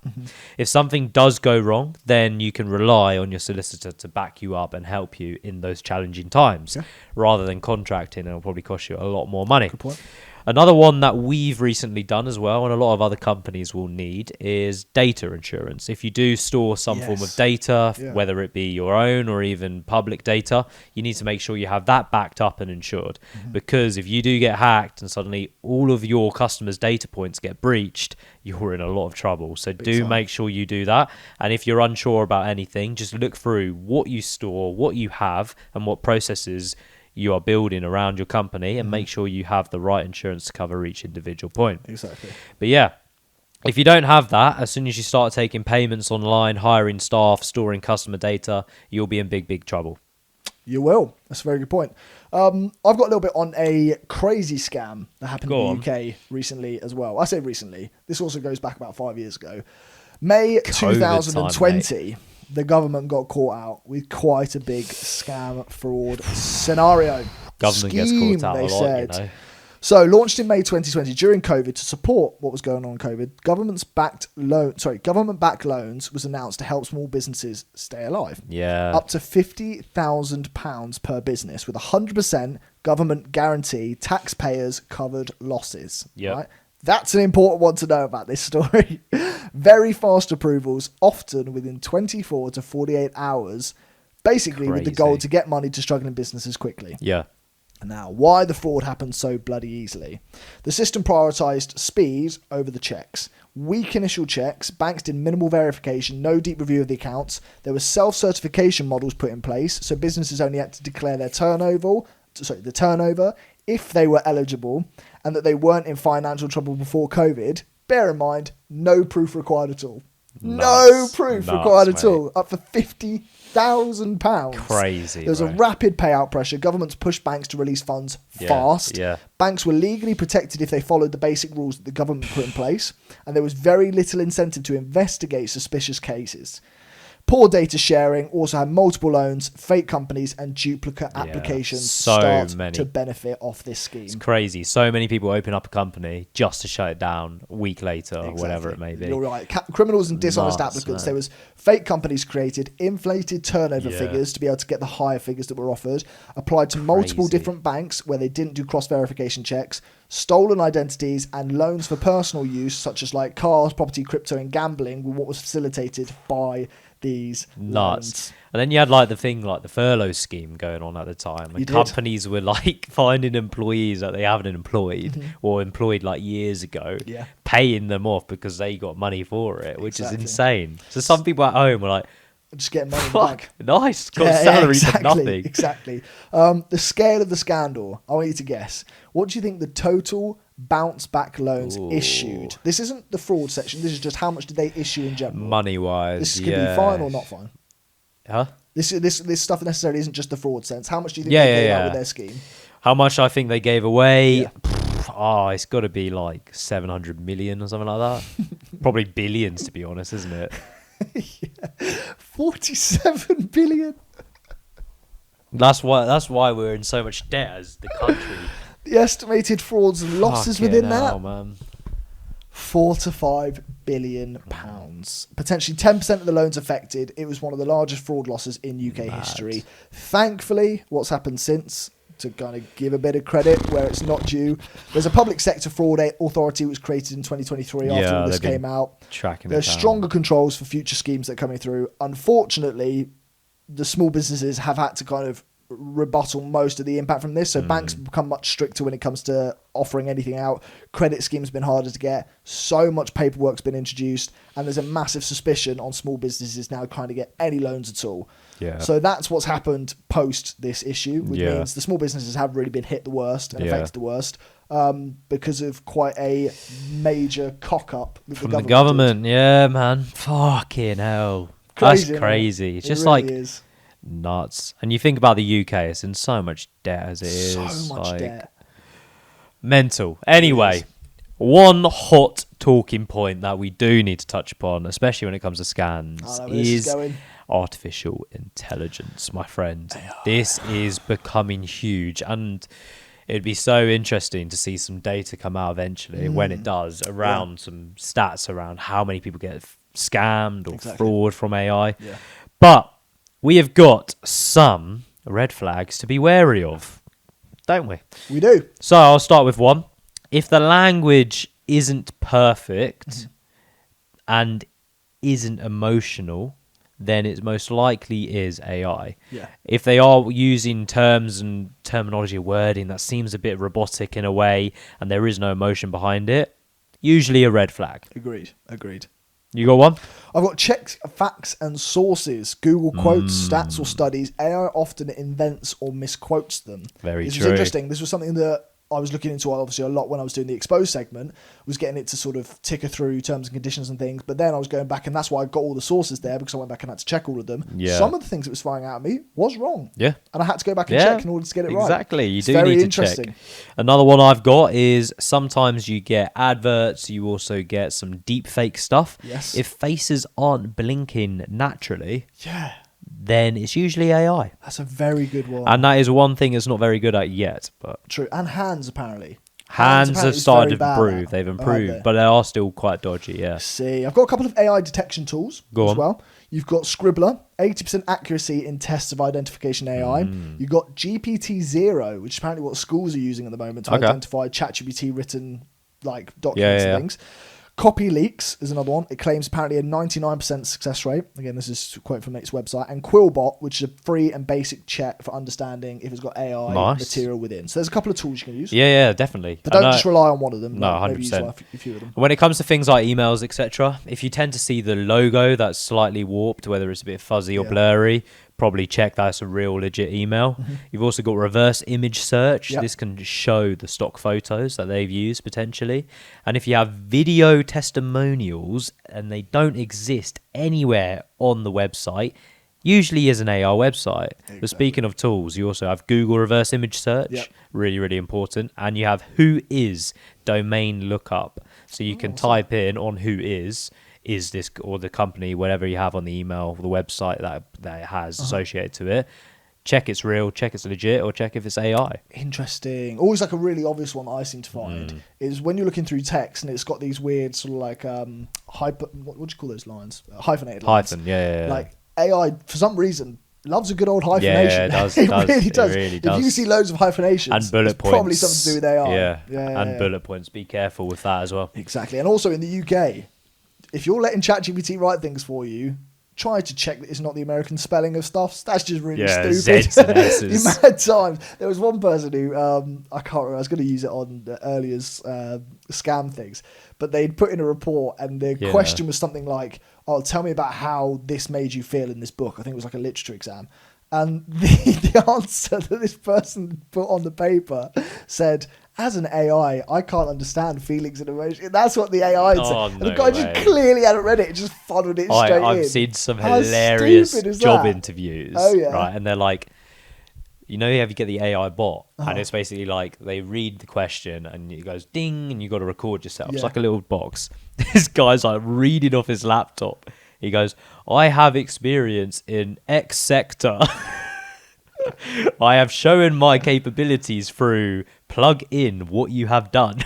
If something does go wrong, then you can rely on your solicitor to back you up and help you in those challenging times, rather than contracting, and it'll probably cost you a lot more money. Good point. Another one that we've recently done as well, and a lot of other companies will need, is data insurance. If you do store some form of Yes. data, Yeah. whether it be your own or even public data, you need to make sure you have that backed up and insured. Because if you do get hacked and suddenly all of your customers' data points get breached, you're in a lot of trouble. So do time. make sure you do that. And if you're unsure about anything, just look through what you store, what you have, and what processes you are building around your company, and make sure you have the right insurance to cover each individual point. Exactly. But yeah, if you don't have that, as soon as you start taking payments online, hiring staff, storing customer data, you'll be in big trouble. You will. That's a very good point. I've got a little bit on a crazy scam that happened Go in on. the UK recently as well. I say recently. This also goes back about 5 years ago. May COVID 2020, the government got caught out with quite a big scam fraud scenario. Government gets Scheme, caught out they a lot, said. you know. So, launched in May 2020 during COVID to support what was going on in COVID, government-backed loans was announced to help small businesses stay alive. Yeah. Up to £50,000 per business with 100% government guarantee, taxpayers covered losses. Yep. Right? That's an important one to know about this story. Very fast approvals, often within 24 to 48 hours, basically with the Crazy. goal to get money to struggling businesses quickly. Yeah. Now, why the fraud happened so bloody easily? The system prioritised speed over the checks. Weak initial checks, banks did minimal verification, no deep review of the accounts. There were self-certification models put in place, so businesses only had to declare the turnover if they were eligible and that they weren't in financial trouble before COVID. Bear in mind, no proof required at all. No proof required at all. Up for £50,000. Crazy. There was a rapid payout pressure. Governments pushed banks to release funds fast. Yeah. Banks were legally protected if they followed the basic rules that the government put in place. And there was very little incentive to investigate suspicious cases. Poor data sharing, also had multiple loans, fake companies, and duplicate applications start to benefit off this scheme. It's crazy. So many people open up a company just to shut it down a week later or whatever it may be. You're right. Criminals and dishonest applicants. There was fake companies created, inflated turnover figures to be able to get the higher figures that were offered, applied to multiple different banks where they didn't do cross-verification checks, stolen identities, and loans for personal use, such as like cars, property, crypto, and gambling, were what was facilitated by these loans. And then you had like the furlough scheme going on at the time, and companies were like finding employees that they haven't employed or employed like years ago, paying them off because they got money for it, which is insane. So some people at home were like, just getting money back. Nice, got salary for nothing. Exactly. The scale of the scandal, I want you to guess. What do you think the total bounce back loans issued? This isn't the fraud section. This is just how much did they issue in general. Money wise, this could be fine or not fine. Huh? This stuff necessarily isn't just the fraud sense. How much do you think they gave out with their scheme? How much I think they gave away? It's got to be like 700 million or something like that. Probably billions, to be honest, isn't it? 47 billion. That's why we're in so much debt as the country. The estimated frauds and losses within that, man. £4 to £5 billion. Potentially 10% of the loans affected. It was one of the largest fraud losses in UK history. Thankfully, what's happened since, to kind of give a bit of credit where it's not due, there's a public sector fraud authority which was created in 2023 after all this came out. There's stronger controls for future schemes that are coming through. Unfortunately, the small businesses have had to kind of rebuttal most of the impact from this, so banks have become much stricter when it comes to offering anything out. Credit schemes have been harder to get. So much paperwork's been introduced, and there's a massive suspicion on small businesses now trying to get any loans at all. So that's what's happened post this issue, which means the small businesses have really been hit the worst and affected the worst because of quite a major cock up from the government. Yeah, man, fucking hell. That's crazy. It's just really is nuts. And you think about the UK, it's in so much debt as it is. So much debt. Mental. Anyway, one hot talking point that we do need to touch upon, especially when it comes to scans, is artificial intelligence, my friend. This is becoming huge, and it'd be so interesting to see some data come out eventually when it does, around some stats around how many people get scammed or fraud from AI. But we have got some red flags to be wary of, don't we? We do. So I'll start with one. If the language isn't perfect and isn't emotional, then it most likely is AI. If they are using terms and terminology, wording that seems a bit robotic in a way, and there is no emotion behind it, usually a red flag. Agreed. You got one? I've got checked facts and sources. Google quotes stats or studies. AI often invents or misquotes them. Very This true. was interesting. This was something that I was looking into obviously a lot when I was doing the exposed segment, was getting it to sort of ticker through terms and conditions and things. But then I was going back, and that's why I got all the sources there, because I went back and had to check all of them. Some of the things it was firing out at me was wrong. And I had to go back and check in order to get it right. Exactly. You do need to check. Another one I've got is sometimes you get adverts, you also get some deep fake stuff. If faces aren't blinking naturally, then it's usually AI. That's a very good one. And that is one thing it's not very good at yet. But true. And hands, apparently. Hands have started to improve. They've improved, but they are still quite dodgy, See, I've got a couple of AI detection tools as well. You've got Scribbler, 80% accuracy in tests of identification AI. You've got GPT-0, which is apparently what schools are using at the moment to identify ChatGPT written like documents and things. Copy leaks is another one. It claims apparently a 99% success rate. Again, this is a quote from its website. And Quillbot, which is a free and basic check for understanding if it's got AI material within. So there's a couple of tools you can use. Yeah, definitely. But don't just rely on one of them. No, like, 100%. maybe use a few of them. When it comes to things like emails, etc., if you tend to see the logo that's slightly warped, whether it's a bit fuzzy or blurry, probably check that's a real legit email. You've also got reverse image search. This can show the stock photos that they've used potentially. And if you have video testimonials and they don't exist anywhere on the website, usually is an AI website. Exactly. But speaking of tools, you also have Google reverse image search, really, really important. And you have who is domain lookup. So you can type in on who is this, or the company, whatever you have on the email, the website that it has associated to it. Check it's real, check it's legit, or check if it's AI. Interesting. Always like a really obvious one that I seem to find is when you're looking through text and it's got these weird sort of like what do you call those lines? Hyphenated lines. Hyphen, yeah. Like AI, for some reason, loves a good old hyphenation. Yeah, it does. It really does. It really if does. you see loads of hyphenations, and bullet it's points, probably something to do with AI. Yeah. Bullet points. Be careful with that as well. Exactly. And also in the UK, if you're letting ChatGPT write things for you, try to check that it's not the American spelling of stuff. That's just really stupid. Z's and S's. The amount of times there was one person who I can't remember. I was going to use it on the earliest scam things, but they'd put in a report and the question was something like, "Oh, tell me about how this made you feel in this book." I think it was like a literature exam, and the answer that this person put on the paper said, "As an AI, I can't understand feelings and emotions." That's what the AI said. And the guy just clearly hadn't read it, just funneled it straight in. I've seen some hilarious job interviews. Oh, yeah. Right, and they're like, you know, you get the AI bot, and it's basically like they read the question and it goes ding, and you got to record yourself. It's like a little box. This guy's like reading off his laptop. He goes, "I have experience in X sector. I have shown my capabilities through plug in what you have done."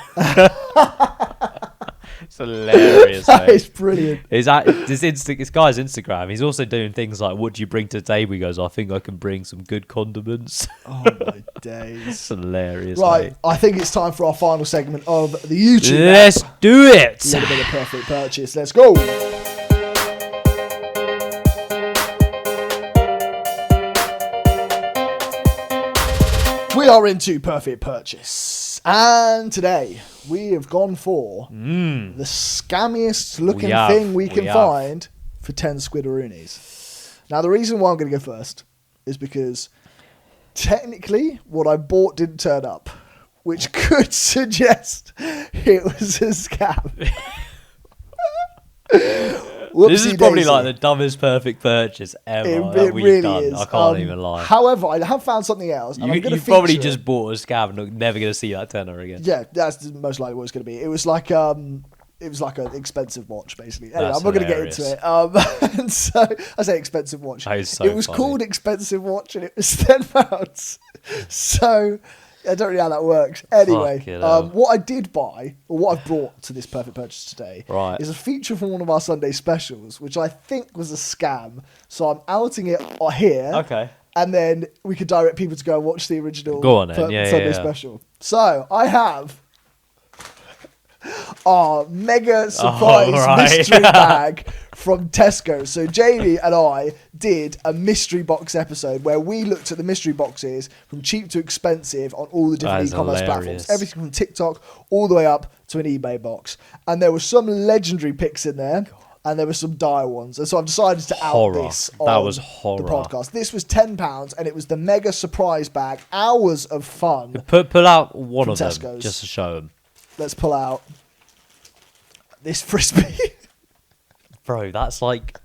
It's hilarious. That is brilliant. This guy's Instagram. He's also doing things like, "What do you bring to the table?" He goes, "I think I can bring some good condiments." Oh my days! It's hilarious. Right, mate. I think it's time for our final segment of the YouTube. Let's do it. A little bit of perfect purchase. Let's go. We are into perfect purchase, and today we have gone for the scammiest looking thing we can find for 10 squidaroonies. Now, the reason why I'm going to go first is because technically what I bought didn't turn up, which could suggest it was a scam. This is probably like the dumbest perfect purchase ever that we've really done. is. I can't even lie. However, I have found something else. And You probably just bought a scam and never going to see that tenner again. Yeah, that's most likely what it's going to be. It was like an expensive watch, basically. Anyway, I'm not going to get into it. And so I say expensive watch. That is so it was funny. called expensive watch, and it was £10. So I don't really know how that works. Anyway, what I did buy, or what I've brought to this perfect purchase today, is a feature from one of our Sunday specials, which I think was a scam. So I'm outing it here. Okay. And then we could direct people to go and watch the original Sunday special. So I have our mega surprise mystery bag from Tesco. So Jamie and I did a mystery box episode where we looked at the mystery boxes from cheap to expensive on all the different e-commerce platforms. Everything from TikTok all the way up to an eBay box. And there were some legendary picks in there. And there were some dire ones. And so I've decided to out this on the podcast. This was £10 and it was the mega surprise bag. Hours of fun. Pull out one of Tesco's. them just to show them. Let's pull out this Frisbee. Bro, that's like...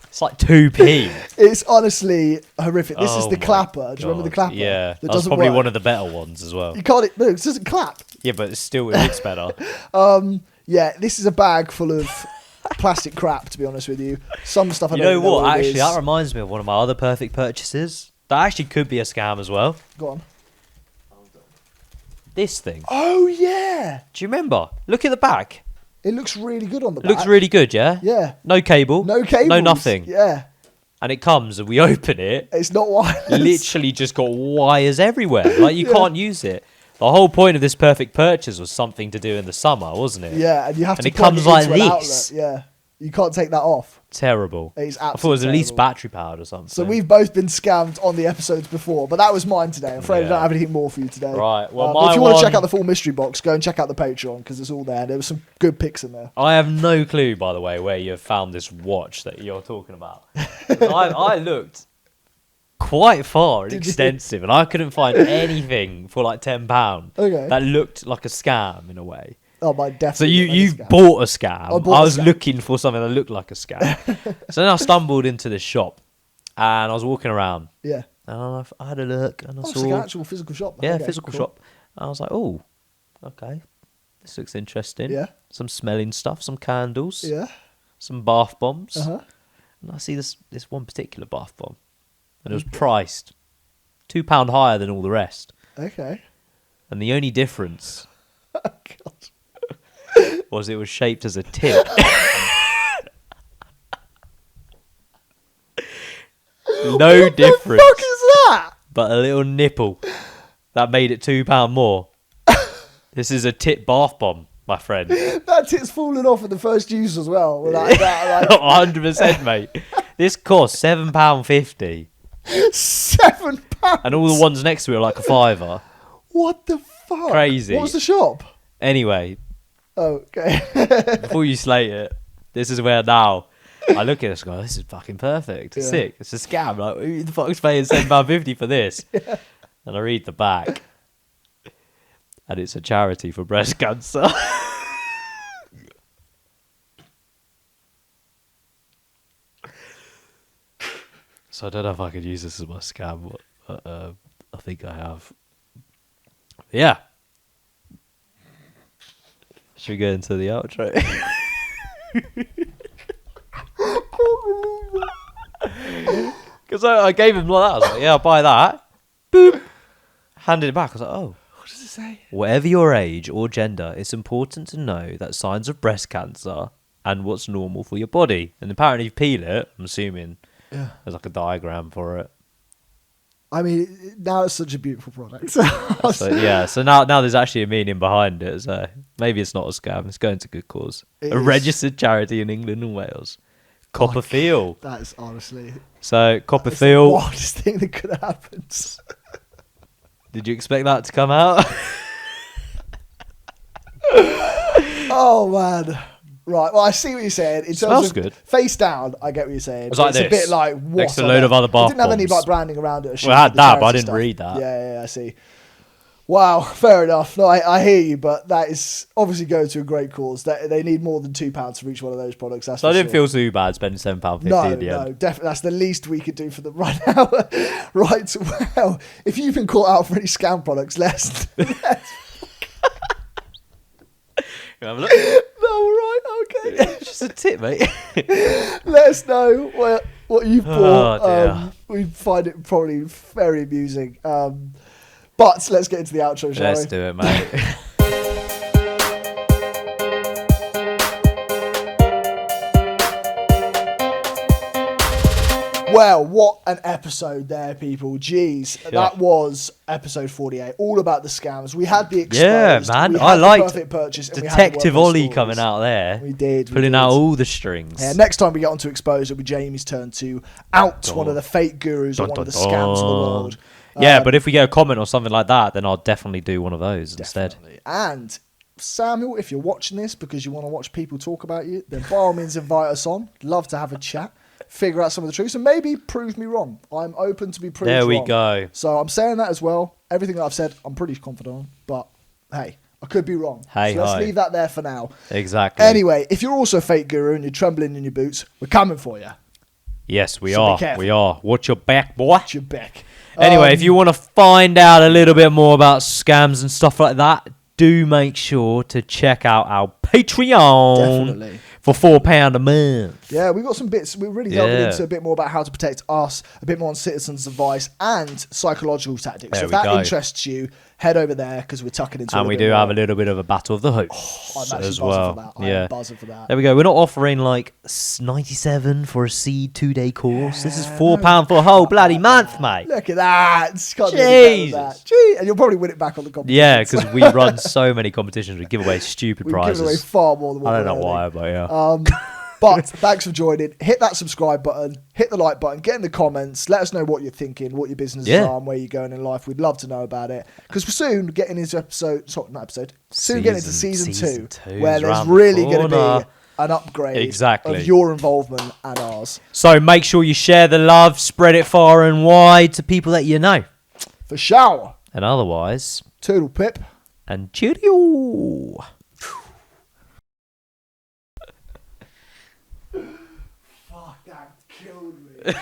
It's like 2p. It's honestly horrific. This is the clapper. Do you remember the clapper? Yeah. That was probably one of the better ones as well. You can't... No, it doesn't clap. Yeah, but it looks better. Yeah, this is a bag full of... plastic crap, to be honest with you. Some stuff I don't know what? what Actually, that reminds me of one of my other perfect purchases. That actually could be a scam as well. Go on. This thing. Oh, yeah. Do you remember? Look at the back. It looks really good on the back. Looks really good, yeah? Yeah. No cable. No cable. No nothing. Yeah. And it comes and we open it. It's not wireless. Literally just got wires everywhere. Like, you can't use it. The whole point of this perfect purchase was something to do in the summer, wasn't it? Yeah, and you have And to it plug comes it like into an this. outlet. Yeah, you can't take that off. Terrible. It's I thought it was at absolutely least terrible. battery powered or something. So we've both been scammed on the episodes before, but that was mine today. I'm afraid I Yeah. don't have anything more for you today. Right, well, but if my you want to check one- out the full mystery box, go and check out the Patreon because it's all there. There was some good pics in there. I have no clue, by the way, where you've found this watch that you're talking about. I looked quite far and Did you? extensive, and I couldn't find anything for like £10 Okay. that looked like a scam in a way. Oh, my So definitely. you scam. bought a scam. I bought I a was scam. looking for something that looked like a scam. So then I stumbled into this shop, and I was walking around, Yeah. and I had a look, and I Oh, it's like an saw actual physical shop. yeah, Okay, physical cool. shop. And I was like, oh, okay, this looks interesting. Yeah. Some smelling stuff, some candles, Yeah. some bath bombs. Uh-huh. And I see this one particular bath bomb, and it was priced £2 higher than all the rest. Okay. And the only difference Oh, God. was it was shaped as a tip. No difference, What the fuck is that? but a little nipple that made it £2 more. This is a tip bath bomb, my friend. That tit's falling off at the first use as well. Like that, 100%, mate. This cost £7.50, like £7. and all the ones next to it are like a fiver. What the fuck? Crazy. What was the shop? Anyway, Oh, okay. before you slate it, this is where now I look at this and go, this is fucking perfect. It's Yeah. sick. It's a scam. Like, who the fuck's paying £7.50 for this? And I read the back, and it's a charity for breast cancer. So I don't know if I could use this as my scam, but I think I have. Yeah. Should we go into the outro? Because I gave him like that. I was like, yeah, I'll buy that. Boop. Handed it back. I was like, oh. What does it say? Whatever your age or gender, it's important to know that signs of breast cancer and what's normal for your body. And apparently, if you peel it, I'm assuming Yeah. there's like a diagram for it. I mean, now it's such a beautiful product. So yeah, so now there's actually a meaning behind it. So maybe it's not a scam. It's going to good cause. It A is. registered charity in England and Wales. Copperfield. That is honestly So it's the Copperfield. wildest thing that could have happened. Did you expect that to come out? Oh man. Right. Well, I see what you're saying. It Smells good. Face down, I get what you're saying. It's like a this, bit like what next to a on load earth? of other It bath didn't have any bombs. like branding around it. Well, it had the that, but I charity didn't stuff. read that. Yeah, I see. Wow, fair enough. No, I hear you, but that is obviously going to a great cause. They need more than £2 for each one of those products. That's So I for didn't sure. feel too bad spending £7.50 No, in the end. definitely. That's the least we could do for them right now. Right. Well, if you've been caught out for any scam products, let's. You have a look. No, right. Okay. It's just a tip, mate. Let us know what you've bought. Oh, dear. We find it probably very amusing. But let's get into the outro, shall Let's we? do it, mate. Well, what an episode there, people. Jeez. Yeah. That was episode 48. All about the scams. We had the exposed. Yeah, man. We I had the liked perfect purchase. And we had the Detective workplace Ollie stories. coming out there. We did. Pulling out all the strings. Yeah, next time we get on to expose, it'll be Jamie's turn to out Dun. one of the fake gurus or Dun, one of the dun, scams of the dun. world. Yeah, but if we get a comment or something like that, then I'll definitely do one of those instead. Definitely. And Samuel, if you're watching this because you want to watch people talk about you, then by all means invite us on. Love to have a chat, figure out some of the truths, and maybe prove me wrong. I'm open to be proved wrong. There we go. So I'm saying that as well. Everything that I've said, I'm pretty confident on. But hey, I could be wrong. Hey, so let's hi. leave that there for now. Exactly. Anyway, if you're also a fake guru and you're trembling in your boots, we're coming for you. Yes, we So be are. careful. We are. Watch your back, boy. Watch your back. Anyway, if you want to find out a little bit more about scams and stuff like that, do make sure to check out our Patreon Definitely. for £4 a month. Yeah, we've got some bits. We're really delving Yeah. into a bit more about how to protect us, a bit more on citizens' advice and psychological tactics. There So if we that go. interests you, head over there because we're tucking into. And we do have a little bit of a battle of the hosts I'm actually as buzzing well. for that. I am buzzing for that. There we go. We're not offering like 97 for a seed 2-day course. This is Yeah, £4 for a whole bloody month, mate. Look at that. It's can't do any better than Jesus. that. Gee, and you'll probably win it back on the competition. Yeah, because we run so many competitions. We give away stupid We've prizes. given away far more than what I don't we're know earning. why, but yeah. But thanks for joining. Hit that subscribe button. Hit the like button. Get in the comments. Let us know what you're thinking, what your businesses are, and where you're going in life. We'd love to know about it. Because we're soon getting into soon getting into season 2, where there's really going to be an upgrade of your involvement and ours. So make sure you share the love, spread it far and wide to people that you know. For shower. And otherwise, Toodle pip. and cheerio. Fuck, that killed me.